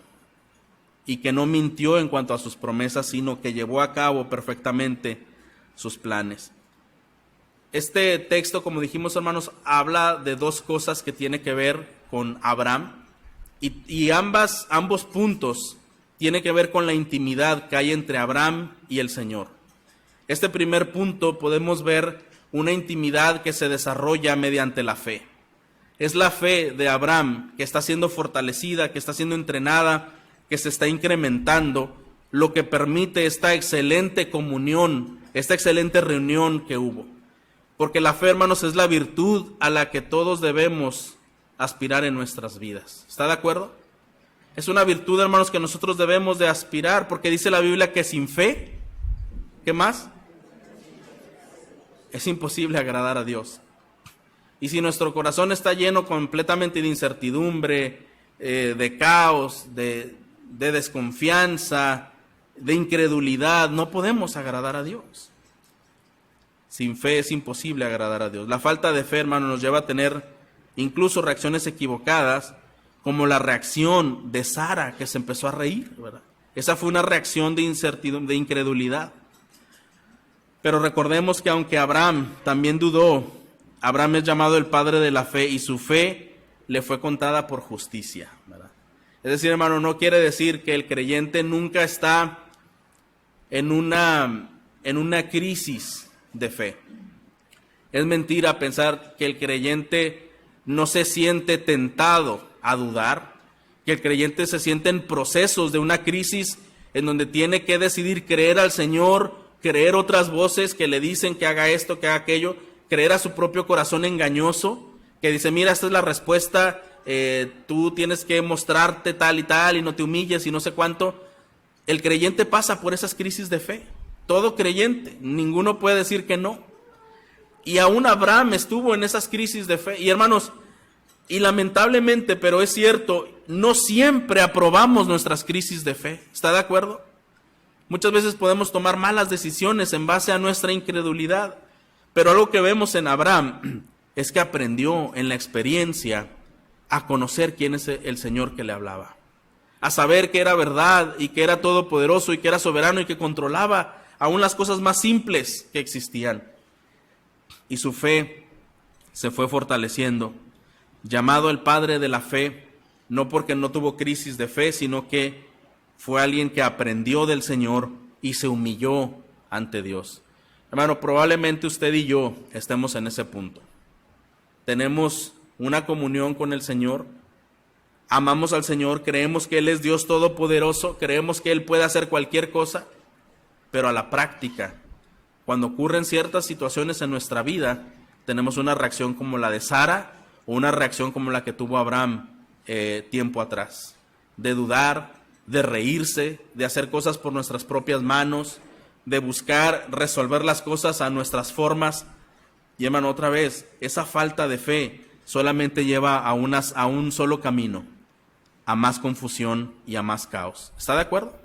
y que no mintió en cuanto a sus promesas, sino que llevó a cabo perfectamente sus planes. Este texto, como dijimos, hermanos, habla de dos cosas que tiene que ver con Abraham y ambos puntos tiene que ver con la intimidad que hay entre Abraham y el Señor. Este primer punto podemos ver una intimidad que se desarrolla mediante la fe. Es la fe de Abraham que está siendo fortalecida, que está siendo entrenada, que se está incrementando, lo que permite esta excelente comunión, esta excelente reunión que hubo. Porque la fe, hermanos, es la virtud a la que todos debemos aspirar en nuestras vidas. ¿Está de acuerdo? Es una virtud, hermanos, que nosotros debemos de aspirar, porque dice la Biblia que sin fe, ¿qué más? Es imposible agradar a Dios. Y si nuestro corazón está lleno completamente de incertidumbre, de caos, de desconfianza, de incredulidad, no podemos agradar a Dios. Sin fe es imposible agradar a Dios. La falta de fe, hermano, nos lleva a tener incluso reacciones equivocadas, como la reacción de Sara, que se empezó a reír, ¿verdad? Esa fue una reacción de incertidumbre, de incredulidad. Pero recordemos que aunque Abraham también dudó, Abraham es llamado el padre de la fe y su fe le fue contada por justicia, ¿verdad? Es decir, hermano, no quiere decir que el creyente nunca está en una crisis de fe. Es mentira pensar que el creyente no se siente tentado a dudar, que el creyente se siente en procesos de una crisis en donde tiene que decidir creer al Señor, creer otras voces que le dicen que haga esto, que haga aquello, creer a su propio corazón engañoso, que dice, mira, esta es la respuesta, tú tienes que mostrarte tal y no te humilles y no sé cuánto. El creyente pasa por esas crisis de fe, todo creyente, ninguno puede decir que no. Y aún Abraham estuvo en esas crisis de fe. Y hermanos, y lamentablemente, pero es cierto, no siempre aprobamos nuestras crisis de fe. ¿Está de acuerdo? Muchas veces podemos tomar malas decisiones en base a nuestra incredulidad. Pero algo que vemos en Abraham es que aprendió en la experiencia a conocer quién es el Señor que le hablaba. A saber que era verdad y que era todopoderoso y que era soberano y que controlaba aún las cosas más simples que existían. Y su fe se fue fortaleciendo. Llamado el padre de la fe, no porque no tuvo crisis de fe, sino que fue alguien que aprendió del Señor y se humilló ante Dios. Hermano, probablemente usted y yo estemos en ese punto. Tenemos una comunión con el Señor, amamos al Señor, creemos que Él es Dios todopoderoso, creemos que Él puede hacer cualquier cosa, pero a la práctica, cuando ocurren ciertas situaciones en nuestra vida, tenemos una reacción como la de Sara o una reacción como la que tuvo Abraham tiempo atrás, de dudar, de reírse, de hacer cosas por nuestras propias manos, de buscar resolver las cosas a nuestras formas. Y hermano, otra vez, esa falta de fe solamente lleva a un solo camino, a más confusión y a más caos. ¿Está de acuerdo?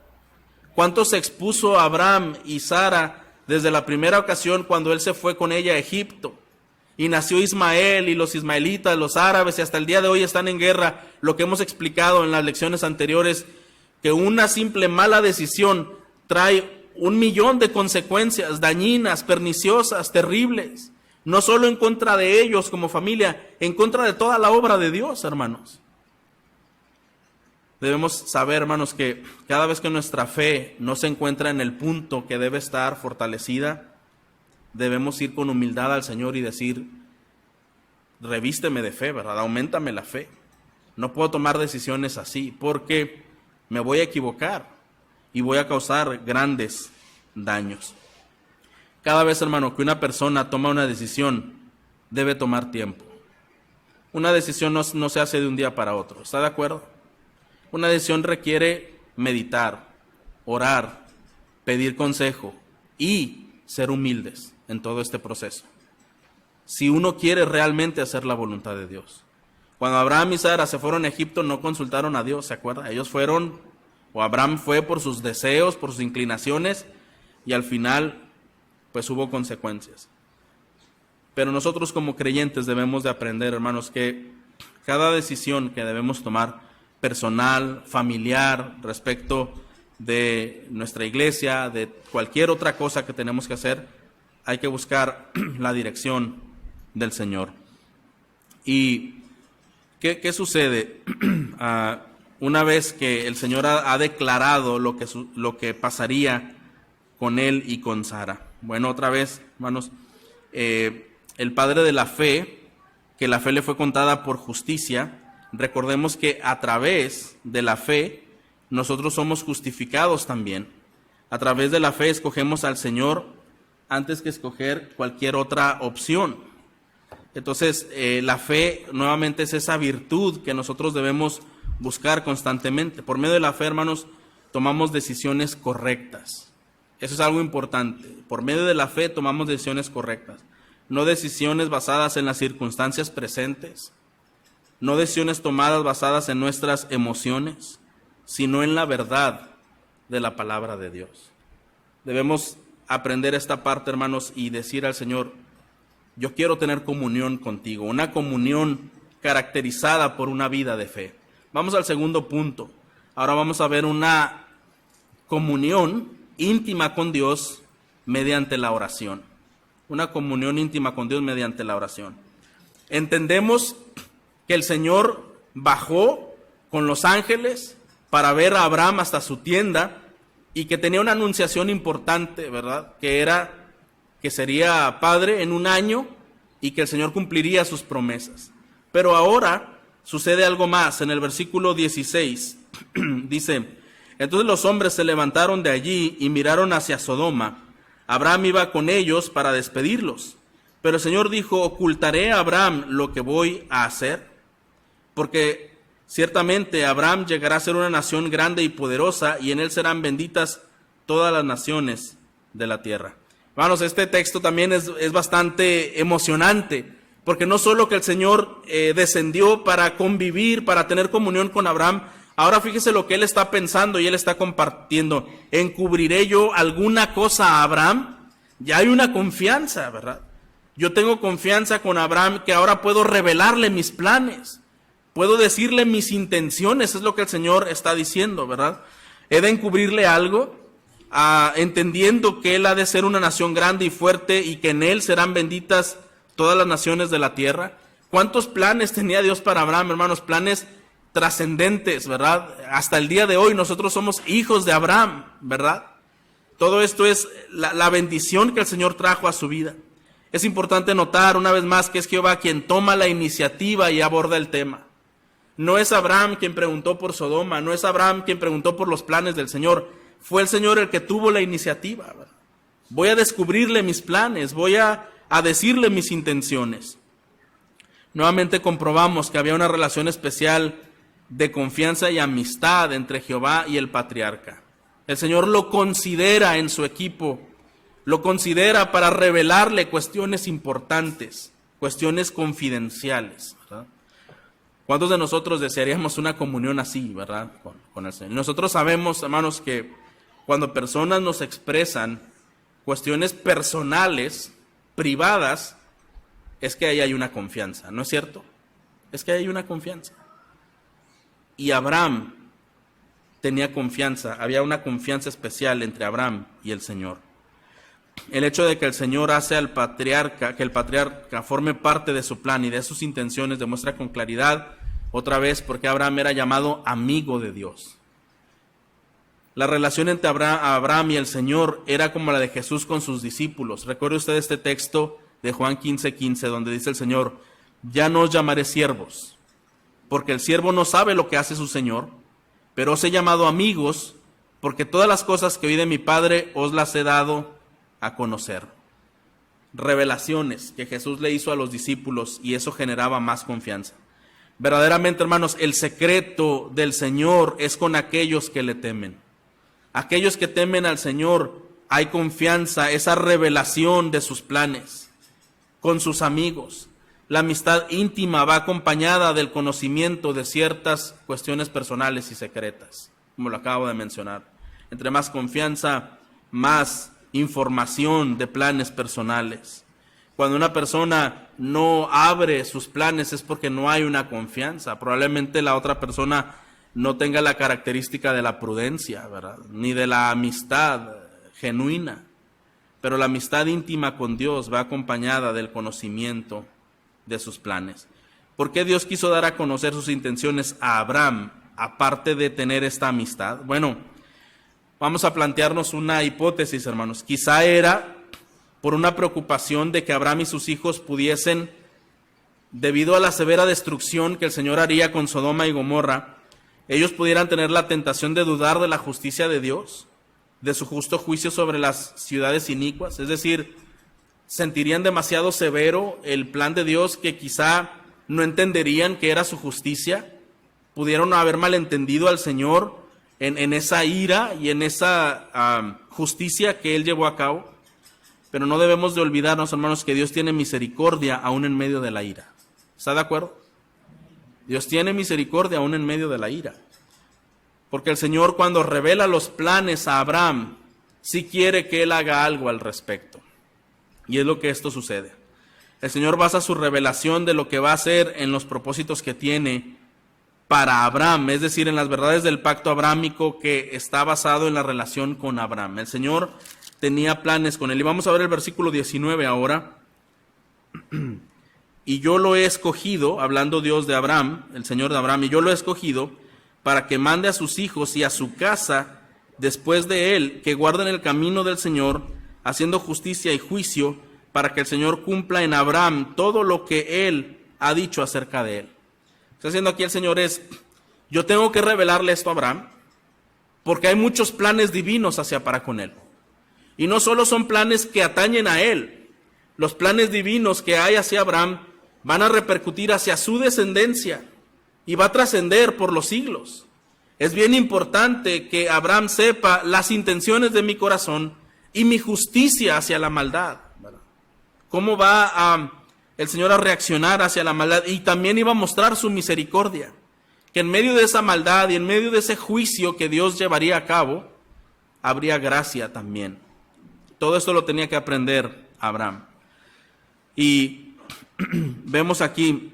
¿Cuánto se expuso Abraham y Sara desde la primera ocasión cuando él se fue con ella a Egipto? Y nació Ismael y los ismaelitas, los árabes, y hasta el día de hoy están en guerra. Lo que hemos explicado en las lecciones anteriores, que una simple mala decisión trae 1,000,000 de consecuencias dañinas, perniciosas, terribles. No solo en contra de ellos como familia, en contra de toda la obra de Dios, hermanos. Debemos saber, hermanos, que cada vez que nuestra fe no se encuentra en el punto que debe estar fortalecida, debemos ir con humildad al Señor y decir, revísteme de fe, ¿verdad? Auméntame la fe. No puedo tomar decisiones así porque me voy a equivocar y voy a causar grandes daños. Cada vez, hermano, que una persona toma una decisión, debe tomar tiempo. Una decisión no se hace de un día para otro, ¿está de acuerdo? Una decisión requiere meditar, orar, pedir consejo y ser humildes en todo este proceso. Si uno quiere realmente hacer la voluntad de Dios. Cuando Abraham y Sara se fueron a Egipto, no consultaron a Dios, ¿se acuerda? Ellos fueron, o Abraham fue por sus deseos, por sus inclinaciones, y al final pues hubo consecuencias. Pero nosotros como creyentes debemos de aprender, hermanos, que cada decisión que debemos tomar, personal, familiar, respecto de nuestra iglesia, de cualquier otra cosa que tenemos que hacer, hay que buscar la dirección del Señor. ¿Y qué sucede? Una vez que el Señor ha declarado lo que pasaría con él y con Sara. Bueno, otra vez, hermanos, el padre de la fe, que la fe le fue contada por justicia, recordemos que a través de la fe nosotros somos justificados también. A través de la fe escogemos al Señor antes que escoger cualquier otra opción. Entonces, la fe nuevamente es esa virtud que nosotros debemos buscar constantemente. Por medio de la fe, hermanos, tomamos decisiones correctas. Eso es algo importante. Por medio de la fe tomamos decisiones correctas. No decisiones basadas en las circunstancias presentes, no decisiones tomadas basadas en nuestras emociones, sino en la verdad de la palabra de Dios. Debemos aprender esta parte, hermanos, y decir al Señor, yo quiero tener comunión contigo, una comunión caracterizada por una vida de fe. Vamos al segundo punto. Ahora vamos a ver una comunión íntima con Dios mediante la oración. Una comunión íntima con Dios mediante la oración. Entendemos que el Señor bajó con los ángeles para ver a Abraham hasta su tienda y que tenía una anunciación importante, ¿verdad? Que era que sería padre en un año y que el Señor cumpliría sus promesas. Pero ahora sucede algo más. En el versículo 16 dice, entonces los hombres se levantaron de allí y miraron hacia Sodoma. Abraham iba con ellos para despedirlos. Pero el Señor dijo, ocultaré a Abraham lo que voy a hacer, porque ciertamente Abraham llegará a ser una nación grande y poderosa, y en él serán benditas todas las naciones de la tierra. Hermanos, este texto también es bastante emocionante, porque no solo que el Señor descendió para convivir, para tener comunión con Abraham, ahora fíjese lo que él está pensando y él está compartiendo. ¿Encubriré yo alguna cosa a Abraham? Ya hay una confianza, ¿verdad? Yo tengo confianza con Abraham que ahora puedo revelarle mis planes. Puedo decirle mis intenciones, es lo que el Señor está diciendo, ¿verdad? He de encubrirle algo, entendiendo que él ha de ser una nación grande y fuerte y que en él serán benditas todas las naciones de la tierra. ¿Cuántos planes tenía Dios para Abraham, hermanos? Planes trascendentes, ¿verdad? Hasta el día de hoy nosotros somos hijos de Abraham, ¿verdad? Todo esto es la bendición que el Señor trajo a su vida. Es importante notar una vez más que es Jehová quien toma la iniciativa y aborda el tema. No es Abraham quien preguntó por Sodoma, no es Abraham quien preguntó por los planes del Señor. Fue el Señor el que tuvo la iniciativa, ¿verdad? Voy a descubrirle mis planes, voy a decirle mis intenciones. Nuevamente comprobamos que había una relación especial de confianza y amistad entre Jehová y el patriarca. El Señor lo considera en su equipo, lo considera para revelarle cuestiones importantes, cuestiones confidenciales, ¿verdad? ¿Cuántos de nosotros desearíamos una comunión así, verdad, con el Señor? Nosotros sabemos, hermanos, que cuando personas nos expresan cuestiones personales, privadas, es que ahí hay una confianza, ¿no es cierto? Es que ahí hay una confianza. Y Abraham tenía confianza, había una confianza especial entre Abraham y el Señor. El hecho de que el Señor hace al patriarca, que el patriarca forme parte de su plan y de sus intenciones, demuestra con claridad, otra vez, por qué Abraham era llamado amigo de Dios. La relación entre Abraham y el Señor era como la de Jesús con sus discípulos. Recuerde usted este texto de Juan 15:15, donde dice el Señor, ya no os llamaré siervos, porque el siervo no sabe lo que hace su Señor, pero os he llamado amigos, porque todas las cosas que oí de mi Padre os las he dado a conocer. Revelaciones que Jesús le hizo a los discípulos y eso generaba más confianza. Verdaderamente, hermanos, el secreto del Señor es con aquellos que le temen. Aquellos que temen al Señor, hay confianza, esa revelación de sus planes con sus amigos. La amistad íntima va acompañada del conocimiento de ciertas cuestiones personales y secretas, como lo acabo de mencionar. Entre más confianza, más información de planes personales. Cuando una persona no abre sus planes es porque no hay una confianza. Probablemente la otra persona no tenga la característica de la prudencia, ¿verdad? Ni de la amistad genuina. Pero la amistad íntima con Dios va acompañada del conocimiento de sus planes. ¿Por qué Dios quiso dar a conocer sus intenciones a Abraham, aparte de tener esta amistad? Bueno, vamos a plantearnos una hipótesis, hermanos. Quizá era por una preocupación de que Abraham y sus hijos pudiesen, debido a la severa destrucción que el Señor haría con Sodoma y Gomorra, ellos pudieran tener la tentación de dudar de la justicia de Dios, de su justo juicio sobre las ciudades inicuas. Es decir, sentirían demasiado severo el plan de Dios, que quizá no entenderían que era su justicia. Pudieron haber malentendido al Señor en esa ira y en esa justicia que Él llevó a cabo. Pero no debemos de olvidarnos, hermanos, que Dios tiene misericordia aún en medio de la ira. ¿Está de acuerdo? Dios tiene misericordia aún en medio de la ira. Porque el Señor, cuando revela los planes a Abraham, sí quiere que él haga algo al respecto. Y es lo que esto sucede. El Señor basa su revelación de lo que va a hacer en los propósitos que tiene para Abraham, es decir, en las verdades del pacto abrámico que está basado en la relación con Abraham. El Señor tenía planes con él. Y vamos a ver el versículo 19 ahora. Y yo lo he escogido, hablando Dios de Abraham, el Señor de Abraham, y yo lo he escogido para que mande a sus hijos y a su casa después de él, que guarden el camino del Señor, haciendo justicia y juicio, para que el Señor cumpla en Abraham todo lo que él ha dicho acerca de él. Está haciendo aquí el Señor es, yo tengo que revelarle esto a Abraham, porque hay muchos planes divinos hacia para con él. Y no solo son planes que atañen a él, los planes divinos que hay hacia Abraham van a repercutir hacia su descendencia y va a trascender por los siglos. Es bien importante que Abraham sepa las intenciones de mi corazón y mi justicia hacia la maldad. ¿Cómo va el Señor a reaccionar hacia la maldad? Y también iba a mostrar su misericordia, que en medio de esa maldad y en medio de ese juicio que Dios llevaría a cabo, habría gracia también. Todo esto lo tenía que aprender Abraham. Y vemos aquí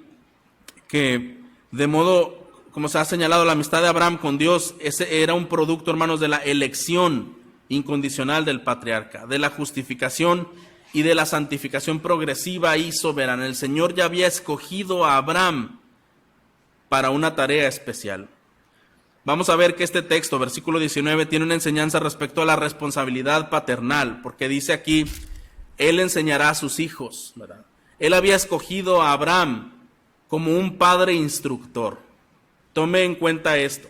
que de modo, como se ha señalado, la amistad de Abraham con Dios, ese era un producto, hermanos, de la elección incondicional del patriarca, de la justificación y de la santificación progresiva y soberana. El Señor ya había escogido a Abraham para una tarea especial. Vamos a ver que este texto, versículo 19, tiene una enseñanza respecto a la responsabilidad paternal, porque dice aquí, Él enseñará a sus hijos, ¿verdad? Él había escogido a Abraham como un padre instructor. Tome en cuenta esto.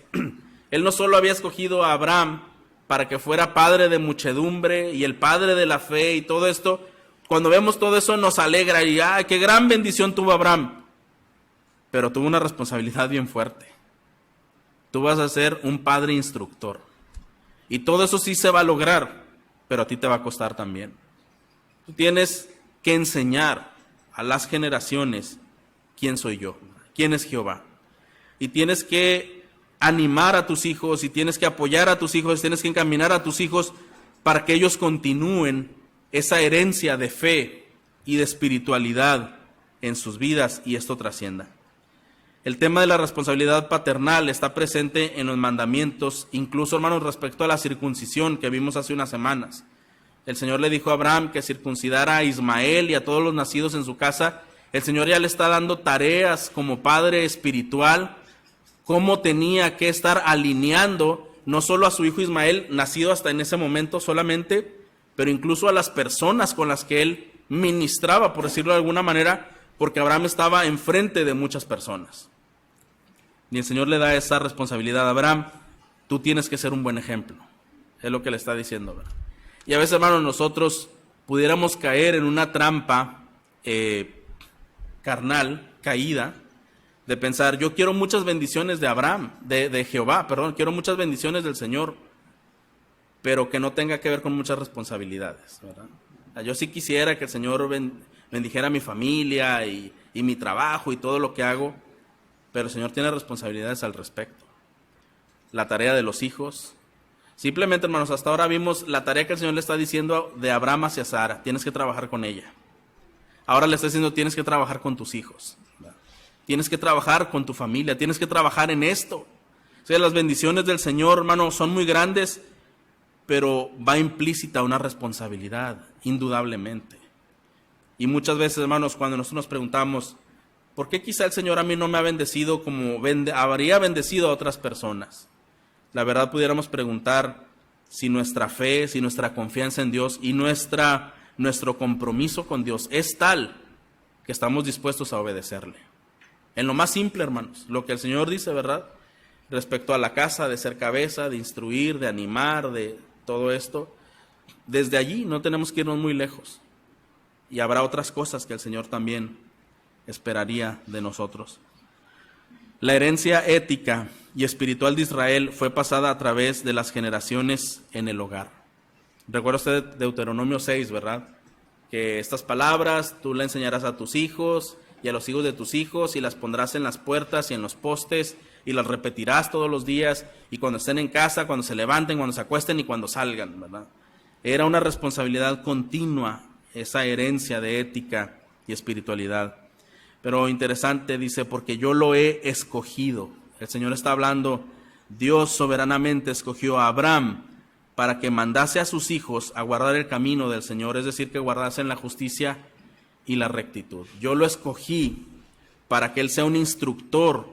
Él no solo había escogido a Abraham para que fuera padre de muchedumbre y el padre de la fe y todo esto. Cuando vemos todo eso nos alegra y ¡ay, qué gran bendición tuvo Abraham! Pero tuvo una responsabilidad bien fuerte. Tú vas a ser un padre instructor. Y todo eso sí se va a lograr, pero a ti te va a costar también. Tú tienes que enseñar a las generaciones quién soy yo, quién es Jehová. Y tienes que animar a tus hijos, y tienes que apoyar a tus hijos, tienes que encaminar a tus hijos para que ellos continúen esa herencia de fe y de espiritualidad en sus vidas y esto trascienda. El tema de la responsabilidad paternal está presente en los mandamientos, incluso, hermanos, respecto a la circuncisión que vimos hace unas semanas. El Señor le dijo a Abraham que circuncidara a Ismael y a todos los nacidos en su casa. El Señor ya le está dando tareas como padre espiritual, cómo tenía que estar alineando no solo a su hijo Ismael, nacido hasta en ese momento solamente, pero incluso a las personas con las que él ministraba, por decirlo de alguna manera, porque Abraham estaba enfrente de muchas personas. Y el Señor le da esa responsabilidad a Abraham. Tú tienes que ser un buen ejemplo. Es lo que le está diciendo, ¿verdad? Y a veces, hermanos, nosotros pudiéramos caer en una trampa carnal, caída, de pensar, yo quiero muchas bendiciones de Abraham, de Jehová, quiero muchas bendiciones del Señor, pero que no tenga que ver con muchas responsabilidades, ¿verdad? Yo sí quisiera que el Señor bendijera a mi familia y mi trabajo y todo lo que hago, pero el Señor tiene responsabilidades al respecto. La tarea de los hijos. Simplemente, hermanos, hasta ahora vimos la tarea que el Señor le está diciendo de Abraham hacia Sara. Tienes que trabajar con ella. Ahora le está diciendo, tienes que trabajar con tus hijos. Tienes que trabajar con tu familia. Tienes que trabajar en esto. O sea, las bendiciones del Señor, hermano, son muy grandes, pero va implícita una responsabilidad, indudablemente. Y muchas veces, hermanos, cuando nosotros nos preguntamos, ¿por qué quizá el Señor a mí no me ha bendecido como habría bendecido a otras personas? La verdad pudiéramos preguntar si nuestra fe, si nuestra confianza en Dios y nuestro compromiso con Dios es tal que estamos dispuestos a obedecerle. En lo más simple, hermanos, lo que el Señor dice, ¿verdad? Respecto a la casa, de ser cabeza, de instruir, de animar, de todo esto. Desde allí no tenemos que irnos muy lejos. Y habrá otras cosas que el Señor también esperaría de nosotros. La herencia ética y espiritual de Israel fue pasada a través de las generaciones en el hogar. Recuerda usted Deuteronomio 6, ¿verdad? Que estas palabras tú le enseñarás a tus hijos y a los hijos de tus hijos, y las pondrás en las puertas y en los postes, y las repetirás todos los días, y cuando estén en casa, cuando se levanten, cuando se acuesten y cuando salgan, ¿verdad? Era una responsabilidad continua, esa herencia de ética y espiritualidad. Pero interesante, dice, porque yo lo he escogido. El Señor está hablando, Dios soberanamente escogió a Abraham para que mandase a sus hijos a guardar el camino del Señor, es decir, que guardasen la justicia y la rectitud. Yo lo escogí para que Él sea un instructor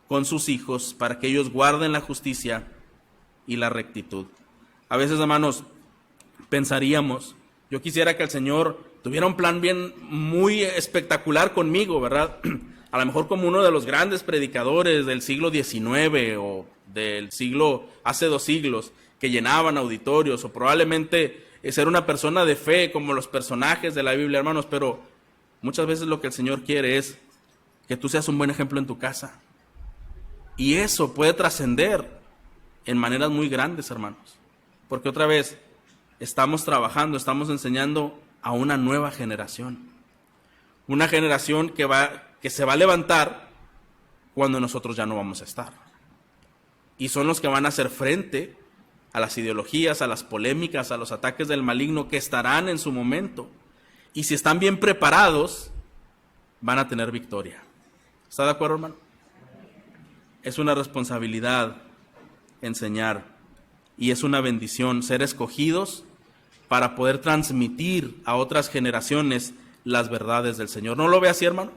con sus hijos, para que ellos guarden la justicia y la rectitud. A veces, hermanos, pensaríamos, yo quisiera que el Señor tuviera un plan muy espectacular conmigo, ¿verdad? A lo mejor como uno de los grandes predicadores del siglo XIX o del siglo, hace 2 siglos, que llenaban auditorios, o probablemente ser una persona de fe como los personajes de la Biblia, hermanos, pero muchas veces lo que el Señor quiere es que tú seas un buen ejemplo en tu casa. Y eso puede trascender en maneras muy grandes, hermanos, porque otra vez estamos trabajando, estamos enseñando a una nueva generación, una generación que se va a levantar cuando nosotros ya no vamos a estar, y son los que van a hacer frente a las ideologías, a las polémicas, a los ataques del maligno que estarán en su momento, y si están bien preparados, van a tener victoria. ¿Está de acuerdo, hermano? Es una responsabilidad enseñar, y es una bendición ser escogidos para poder transmitir a otras generaciones las verdades del Señor. ¿No lo ve así, hermano?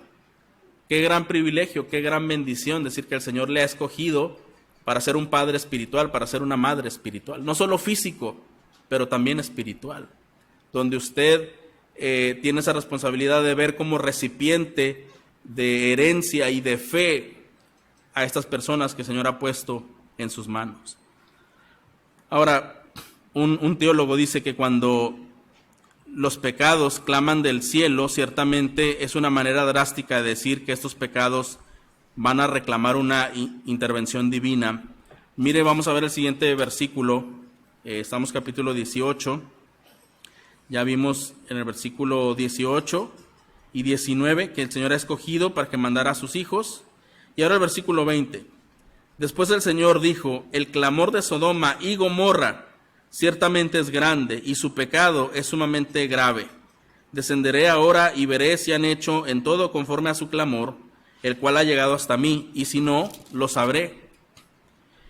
Qué gran privilegio, qué gran bendición decir que el Señor le ha escogido para ser un padre espiritual, para ser una madre espiritual, no solo físico, pero también espiritual, donde usted tiene esa responsabilidad de ver como recipiente de herencia y de fe a estas personas que el Señor ha puesto en sus manos. Ahora, un teólogo dice que cuando los pecados claman del cielo, ciertamente es una manera drástica de decir que estos pecados van a reclamar una intervención divina. Mire, vamos a ver el siguiente versículo. Estamos capítulo 18. Ya vimos en el versículo 18 y 19 que el Señor ha escogido para que mandara a sus hijos. Y ahora el versículo 20. Después el Señor dijo, el clamor de Sodoma y Gomorra ciertamente es grande, y su pecado es sumamente grave. Descenderé ahora y veré si han hecho en todo conforme a su clamor, el cual ha llegado hasta mí, y si no, lo sabré.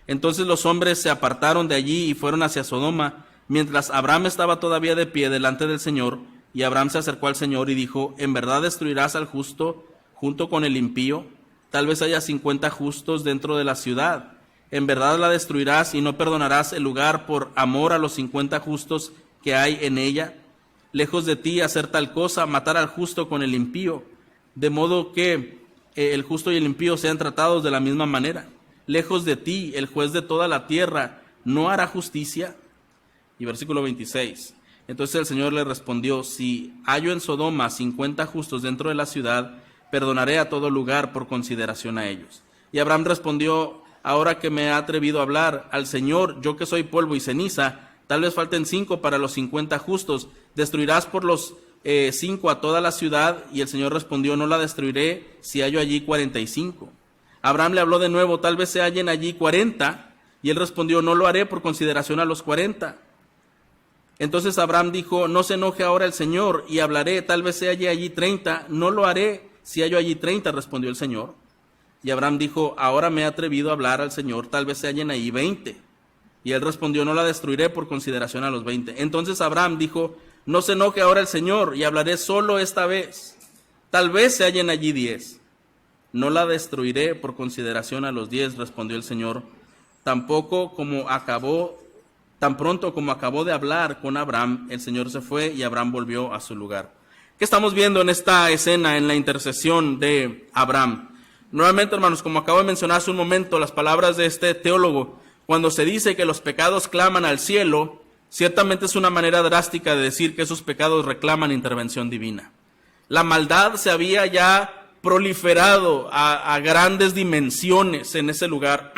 Entonces los hombres se apartaron de allí y fueron hacia Sodoma, mientras Abraham estaba todavía de pie delante del Señor, y Abraham se acercó al Señor y dijo, ¿en verdad destruirás al justo junto con el impío? Tal vez haya 50 justos dentro de la ciudad. En verdad la destruirás y no perdonarás el lugar por amor a los 50 justos que hay en ella. Lejos de ti hacer tal cosa, matar al justo con el impío, de modo que el justo y el impío sean tratados de la misma manera. Lejos de ti, el juez de toda la tierra, ¿no hará justicia? Y versículo 26. Entonces el Señor le respondió, si hallo en Sodoma 50 justos dentro de la ciudad, perdonaré a todo lugar por consideración a ellos. Y Abraham respondió, ahora que me he atrevido a hablar al Señor, yo que soy polvo y ceniza, tal vez falten 5 para los 50 justos, ¿destruirás por los 5 a toda la ciudad? Y el Señor respondió, no la destruiré si hallo allí 45. Abraham le habló de nuevo, tal vez se hallen allí 40, y él respondió, no lo haré por consideración a los 40. Entonces Abraham dijo, no se enoje ahora el Señor, y hablaré, tal vez se halle allí 30, no lo haré si hallo allí 30, respondió el Señor. Y Abraham dijo, ahora me he atrevido a hablar al Señor, tal vez se hallen ahí 20. Y él respondió, no la destruiré por consideración a los 20. Entonces Abraham dijo, no se enoje ahora el Señor, y hablaré solo esta vez. Tal vez se hallen allí 10. No la destruiré por consideración a los 10, respondió el Señor. Tan pronto como acabó de hablar con Abraham, el Señor se fue y Abraham volvió a su lugar. ¿Qué estamos viendo en esta escena, en la intercesión de Abraham? Nuevamente, hermanos, como acabo de mencionar hace un momento, las palabras de este teólogo, cuando se dice que los pecados claman al cielo, ciertamente es una manera drástica de decir que esos pecados reclaman intervención divina. La maldad se había ya proliferado a grandes dimensiones en ese lugar,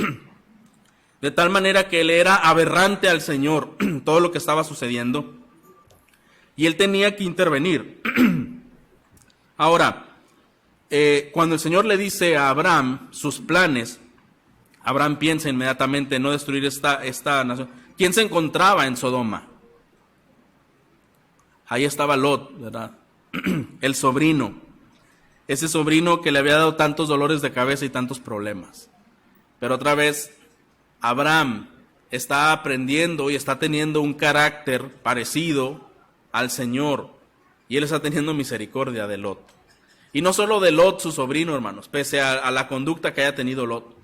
de tal manera que le era aberrante al Señor todo lo que estaba sucediendo, y él tenía que intervenir. Ahora, cuando el Señor le dice a Abraham sus planes, Abraham piensa inmediatamente en no destruir esta nación. ¿Quién se encontraba en Sodoma? Ahí estaba Lot, ¿verdad? El sobrino. Ese sobrino que le había dado tantos dolores de cabeza y tantos problemas. Pero otra vez, Abraham está aprendiendo y está teniendo un carácter parecido al Señor. Y él está teniendo misericordia de Lot. Y no solo de Lot, su sobrino, hermanos, pese a la conducta que haya tenido Lot.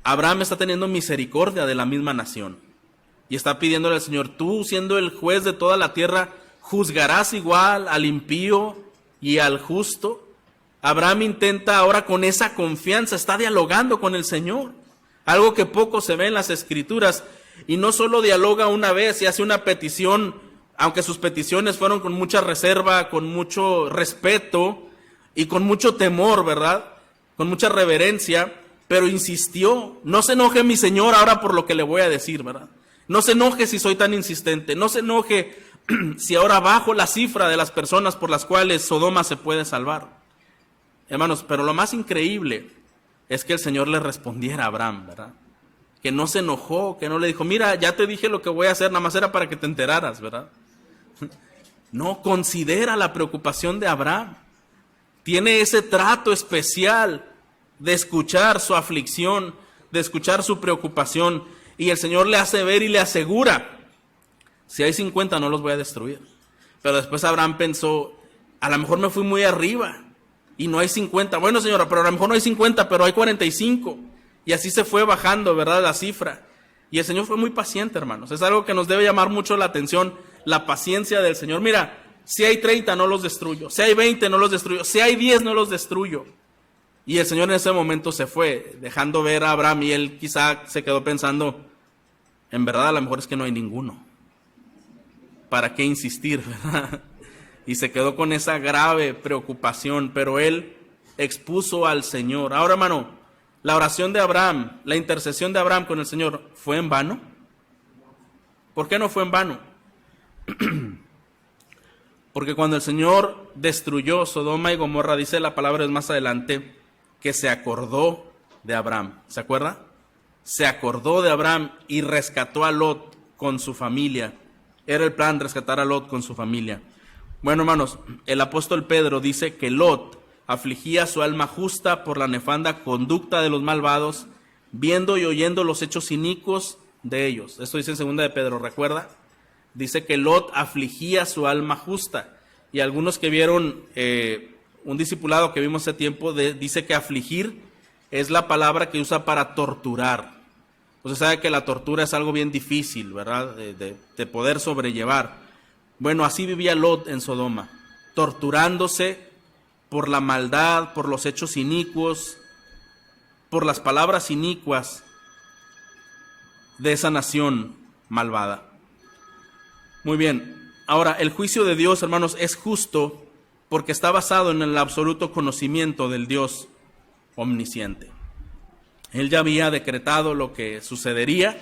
Abraham está teniendo misericordia de la misma nación. Y está pidiéndole al Señor, tú siendo el juez de toda la tierra, ¿juzgarás igual al impío y al justo? Abraham intenta ahora con esa confianza, está dialogando con el Señor. Algo que poco se ve en las Escrituras. Y no solo dialoga una vez y hace una petición, aunque sus peticiones fueron con mucha reserva, con mucho respeto y con mucho temor, ¿verdad? Con mucha reverencia, pero insistió. No se enoje mi Señor ahora por lo que le voy a decir, ¿verdad? No se enoje si soy tan insistente. No se enoje si ahora bajo la cifra de las personas por las cuales Sodoma se puede salvar. Hermanos, pero lo más increíble es que el Señor le respondiera a Abraham, ¿verdad? Que no se enojó, que no le dijo, mira, ya te dije lo que voy a hacer, nada más era para que te enteraras, ¿verdad? No, considera la preocupación de Abraham. Tiene ese trato especial de escuchar su aflicción, de escuchar su preocupación, y el Señor le hace ver y le asegura, si hay 50 no los voy a destruir. Pero después Abraham pensó, a lo mejor me fui muy arriba, y no hay 50. Bueno, señora, pero a lo mejor no hay 50, pero hay 45. Y así se fue bajando, ¿verdad?, la cifra. Y el Señor fue muy paciente, hermanos. Es algo que nos debe llamar mucho la atención, la paciencia del Señor. Mira, si hay 30 no los destruyo, si hay 20 no los destruyo, si hay 10 no los destruyo. Y el Señor en ese momento se fue, dejando ver a Abraham, y él quizá se quedó pensando, en verdad a lo mejor es que no hay ninguno. ¿Para qué insistir, verdad? Y se quedó con esa grave preocupación, pero él expuso al Señor. Ahora, hermano, la oración de Abraham, la intercesión de Abraham con el Señor, ¿fue en vano? ¿Por qué no fue en vano? Porque cuando el Señor destruyó Sodoma y Gomorra, dice la palabra más adelante, que se acordó de Abraham. ¿Se acuerda? Se acordó de Abraham y rescató a Lot con su familia. Era el plan rescatar a Lot con su familia. Bueno, hermanos, el apóstol Pedro dice que Lot afligía su alma justa por la nefanda conducta de los malvados, viendo y oyendo los hechos inicuos de ellos. Esto dice en 2 de Pedro, ¿recuerda? Dice que Lot afligía su alma justa. Y algunos que vieron un discipulado que vimos hace tiempo, dice que afligir es la palabra que usa para torturar. Usted sabe que la tortura es algo bien difícil, ¿verdad? De poder sobrellevar. Bueno, así vivía Lot en Sodoma, torturándose por la maldad, por los hechos inicuos, por las palabras inicuas de esa nación malvada. Muy bien, ahora el juicio de Dios, hermanos, es justo porque está basado en el absoluto conocimiento del Dios omnisciente. Él ya había decretado lo que sucedería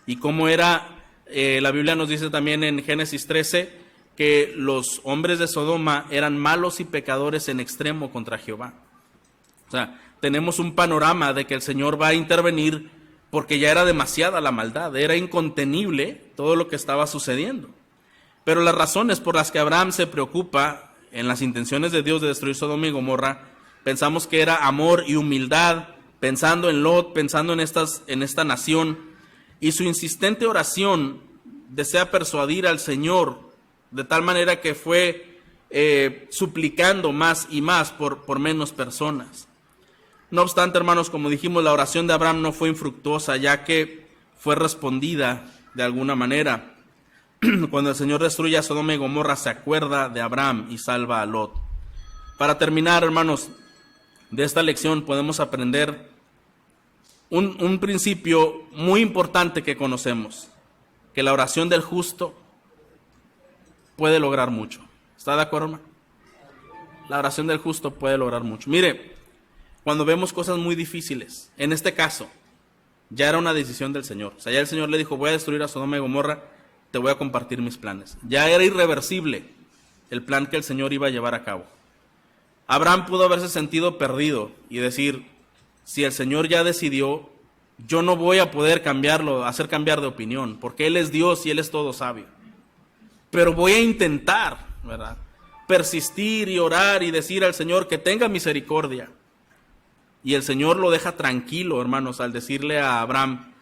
y cómo era. La Biblia nos dice también en Génesis 13 que los hombres de Sodoma eran malos y pecadores en extremo contra Jehová. O sea, tenemos un panorama de que el Señor va a intervenir porque ya era demasiada la maldad, era incontenible todo lo que estaba sucediendo. Pero las razones por las que Abraham se preocupa en las intenciones de Dios de destruir Sodoma y Gomorra, pensamos que era amor y humildad, pensando en Lot, pensando en esta nación. Y su insistente oración desea persuadir al Señor de tal manera que fue suplicando más y más por menos personas. No obstante, hermanos, como dijimos, la oración de Abraham no fue infructuosa, ya que fue respondida de alguna manera. Cuando el Señor destruye a Sodoma y Gomorra, se acuerda de Abraham y salva a Lot. Para terminar, hermanos, de esta lección podemos aprender un principio muy importante que conocemos, que la oración del justo puede lograr mucho. ¿Está de acuerdo, hermano? La oración del justo puede lograr mucho. Mire, cuando vemos cosas muy difíciles, en este caso, ya era una decisión del Señor. O sea, ya el Señor le dijo, voy a destruir a Sodoma y Gomorra, te voy a compartir mis planes. Ya era irreversible el plan que el Señor iba a llevar a cabo. Abraham pudo haberse sentido perdido y decir, si el Señor ya decidió, yo no voy a poder hacer cambiar de opinión, porque Él es Dios y Él es todo sabio. Pero voy a intentar, ¿verdad?, persistir y orar y decir al Señor que tenga misericordia. Y el Señor lo deja tranquilo, hermanos, al decirle a Abraham,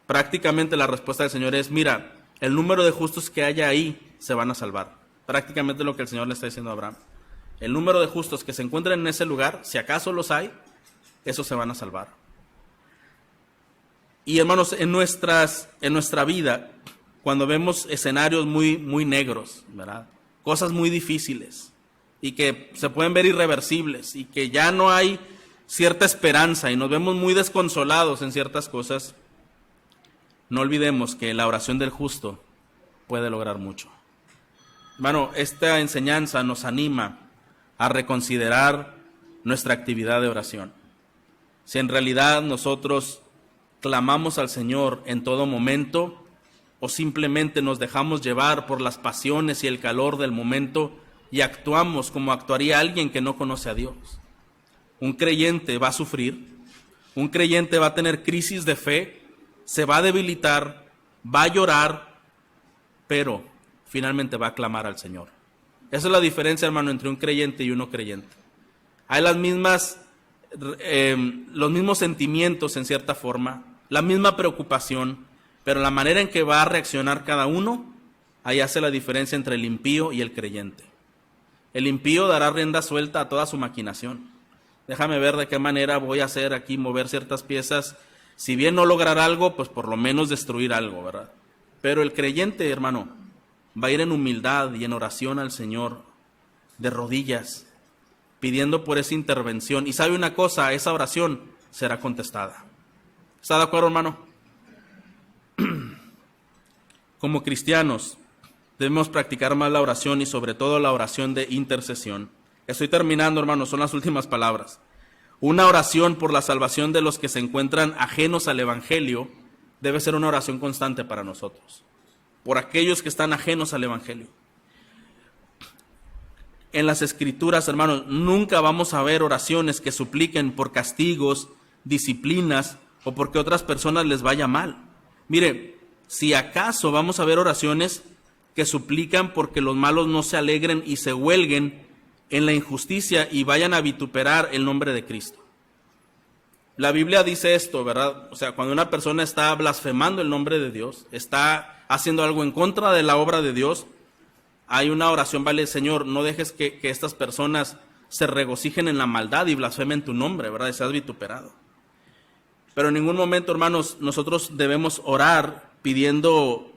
prácticamente la respuesta del Señor es, mira, el número de justos que haya ahí se van a salvar. Prácticamente lo que el Señor le está diciendo a Abraham. El número de justos que se encuentren en ese lugar, si acaso los hay, esos se van a salvar. Y hermanos, en nuestra vida, cuando vemos escenarios muy, muy negros, ¿verdad?, cosas muy difíciles y que se pueden ver irreversibles y que ya no hay cierta esperanza y nos vemos muy desconsolados en ciertas cosas, no olvidemos que la oración del justo puede lograr mucho. Hermano, esta enseñanza nos anima a reconsiderar nuestra actividad de oración. Si en realidad nosotros clamamos al Señor en todo momento o simplemente nos dejamos llevar por las pasiones y el calor del momento y actuamos como actuaría alguien que no conoce a Dios. Un creyente va a sufrir, un creyente va a tener crisis de fe, se va a debilitar, va a llorar, pero finalmente va a clamar al Señor. Esa es la diferencia, hermano, entre un creyente y un no creyente. Hay los mismos sentimientos en cierta forma, la misma preocupación, pero la manera en que va a reaccionar cada uno, ahí hace la diferencia entre el impío y el creyente. El impío dará rienda suelta a toda su maquinación. Déjame ver de qué manera voy a hacer aquí, mover ciertas piezas. Si bien no lograr algo, pues por lo menos destruir algo, ¿verdad? Pero el creyente, hermano, va a ir en humildad y en oración al Señor, de rodillas, pidiendo por esa intervención. Y sabe una cosa, esa oración será contestada. ¿Está de acuerdo, hermano? Como cristianos, debemos practicar más la oración y sobre todo la oración de intercesión. Estoy terminando, hermanos, son las últimas palabras. Una oración por la salvación de los que se encuentran ajenos al Evangelio debe ser una oración constante para nosotros, por aquellos que están ajenos al Evangelio. En las Escrituras, hermanos, nunca vamos a ver oraciones que supliquen por castigos, disciplinas o porque a otras personas les vaya mal. Mire, si acaso vamos a ver oraciones que suplican porque los malos no se alegren y se huelguen en la injusticia y vayan a vituperar el nombre de Cristo. La Biblia dice esto, ¿verdad? O sea, cuando una persona está blasfemando el nombre de Dios, está haciendo algo en contra de la obra de Dios, hay una oración, vale, Señor, no dejes que estas personas se regocijen en la maldad y blasfemen tu nombre, ¿verdad? Y seas vituperado. Pero en ningún momento, hermanos, nosotros debemos orar pidiendo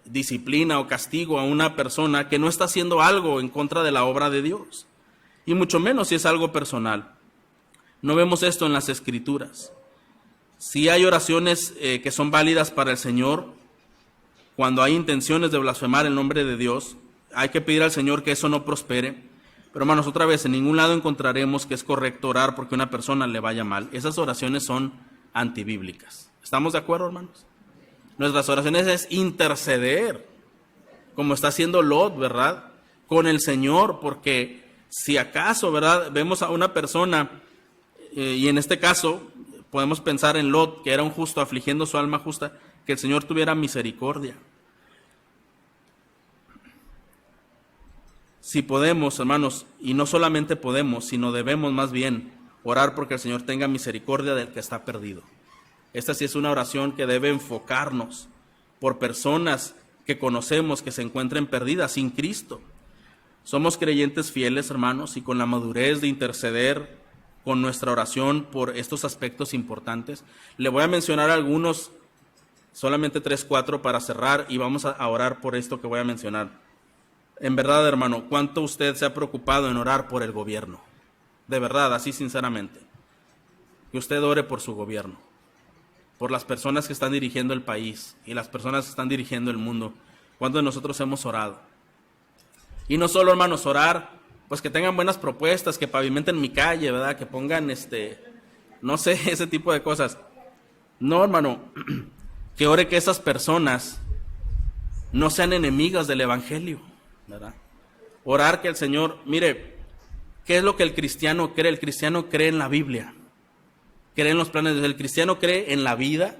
disciplina o castigo a una persona que no está haciendo algo en contra de la obra de Dios. Y mucho menos si es algo personal. No vemos esto en las Escrituras. Sí hay oraciones que son válidas para el Señor cuando hay intenciones de blasfemar el nombre de Dios. Hay que pedir al Señor que eso no prospere. Pero hermanos, otra vez, en ningún lado encontraremos que es correcto orar porque a una persona le vaya mal. Esas oraciones son antibíblicas. ¿Estamos de acuerdo, hermanos? Nuestras oraciones es interceder, como está haciendo Lot, ¿verdad?, con el Señor, porque si acaso, ¿verdad?, vemos a una persona, y en este caso podemos pensar en Lot, que era un justo afligiendo su alma justa, que el Señor tuviera misericordia. Si podemos, hermanos, y no solamente podemos, sino debemos más bien orar porque el Señor tenga misericordia del que está perdido. Esta sí es una oración que debe enfocarnos por personas que conocemos que se encuentren perdidas sin Cristo. Somos creyentes fieles, hermanos, y con la madurez de interceder con nuestra oración por estos aspectos importantes. Le voy a mencionar algunos, solamente 3, 4 para cerrar, y vamos a orar por esto que voy a mencionar. En verdad, hermano, ¿cuánto usted se ha preocupado en orar por el gobierno? De verdad, así sinceramente. Que usted ore por su gobierno, por las personas que están dirigiendo el país y las personas que están dirigiendo el mundo. ¿Cuántos de nosotros hemos orado? Y no solo, hermanos, orar, pues que tengan buenas propuestas, que pavimenten mi calle, ¿verdad? Que pongan, no sé, ese tipo de cosas. No, hermano, que ore que esas personas no sean enemigas del Evangelio, ¿verdad? Orar que el Señor, mire, ¿Qué es lo que el cristiano cree? El cristiano cree en la Biblia, cree en los planes de Dios. El cristiano cree en la vida,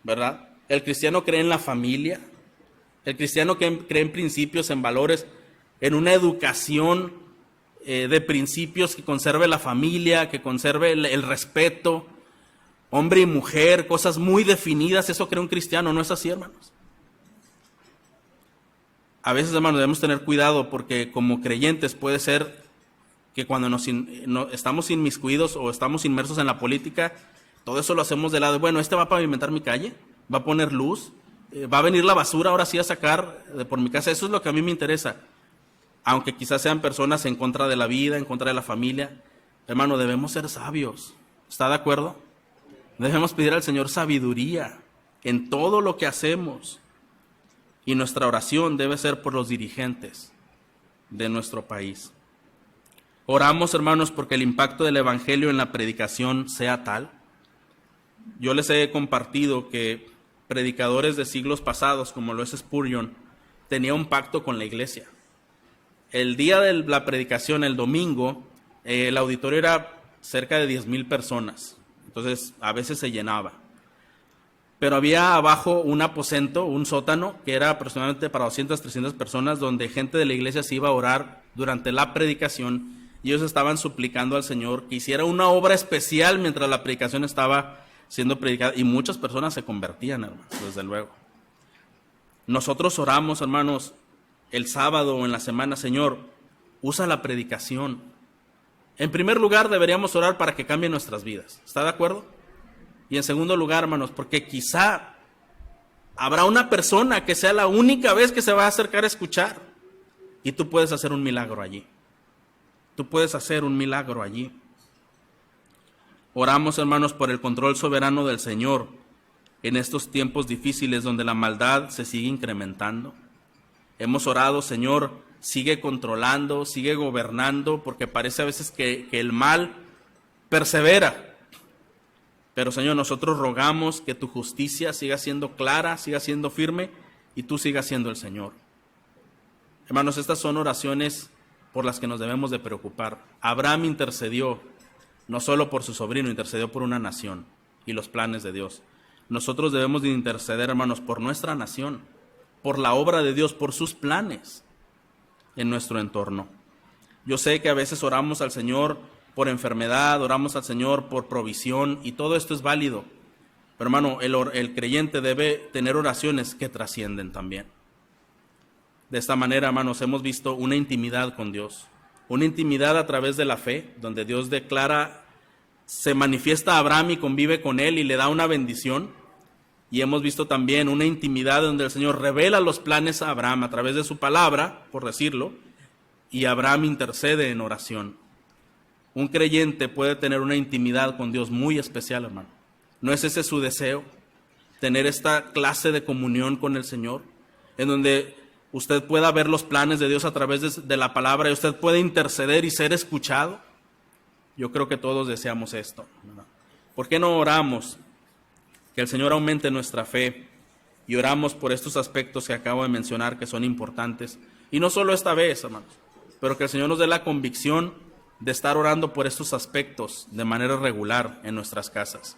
¿verdad? El cristiano cree en la familia. El cristiano cree en principios, en valores, en una educación de principios que conserve la familia, que conserve el respeto, hombre y mujer, cosas muy definidas. Eso cree un cristiano, ¿no es así, hermanos? A veces, hermanos, debemos tener cuidado porque como creyentes puede ser que cuando estamos inmiscuidos o estamos inmersos en la política, todo eso lo hacemos de lado. Bueno, va a pavimentar mi calle, va a poner luz, va a venir la basura ahora sí a sacar por mi casa. Eso es lo que a mí me interesa. Aunque quizás sean personas en contra de la vida, en contra de la familia, hermano, debemos ser sabios. ¿Está de acuerdo? Debemos pedir al Señor sabiduría en todo lo que hacemos. Y nuestra oración debe ser por los dirigentes de nuestro país. Oramos, hermanos, porque el impacto del Evangelio en la predicación sea tal. Yo les he compartido que predicadores de siglos pasados, como lo es Spurgeon, tenía un pacto con la iglesia. El día de la predicación, el domingo, el auditorio era cerca de 10,000 personas. Entonces, a veces se llenaba. Pero había abajo un aposento, un sótano, que era aproximadamente para 200, 300 personas, donde gente de la iglesia se iba a orar durante la predicación. Y ellos estaban suplicando al Señor que hiciera una obra especial mientras la predicación estaba siendo predicada. Y muchas personas se convertían, hermanos, desde luego. Nosotros oramos, hermanos, el sábado o en la semana: Señor, usa la predicación. En primer lugar, deberíamos orar para que cambie nuestras vidas. ¿Está de acuerdo? Y en segundo lugar, hermanos, porque quizá habrá una persona que sea la única vez que se va a acercar a escuchar. Y tú puedes hacer un milagro allí. Tú puedes hacer un milagro allí. Oramos, hermanos, por el control soberano del Señor en estos tiempos difíciles donde la maldad se sigue incrementando. Hemos orado: Señor, sigue controlando, sigue gobernando, porque parece a veces que el mal persevera. Pero, Señor, nosotros rogamos que tu justicia siga siendo clara, siga siendo firme, y tú sigas siendo el Señor. Hermanos, estas son oraciones por las que nos debemos de preocupar. Abraham intercedió, no solo por su sobrino, intercedió por una nación y los planes de Dios. Nosotros debemos de interceder, hermanos, por nuestra nación, por la obra de Dios, por sus planes en nuestro entorno. Yo sé que a veces oramos al Señor por enfermedad, oramos al Señor por provisión, y todo esto es válido. Pero, hermano, el creyente debe tener oraciones que trascienden también. De esta manera, hermanos, hemos visto una intimidad con Dios, una intimidad a través de la fe, donde Dios declara, se manifiesta a Abraham y convive con él y le da una bendición. Y hemos visto también una intimidad donde el Señor revela los planes a Abraham a través de su palabra, por decirlo, y Abraham intercede en oración. Un creyente puede tener una intimidad con Dios muy especial, hermano. ¿No es ese su deseo? Tener esta clase de comunión con el Señor, en donde usted pueda ver los planes de Dios a través de la palabra y usted puede interceder y ser escuchado. Yo creo que todos deseamos esto, ¿verdad? ¿Por qué no oramos que el Señor aumente nuestra fe y oramos por estos aspectos que acabo de mencionar, que son importantes? Y no solo esta vez, hermanos, pero que el Señor nos dé la convicción de estar orando por estos aspectos de manera regular en nuestras casas.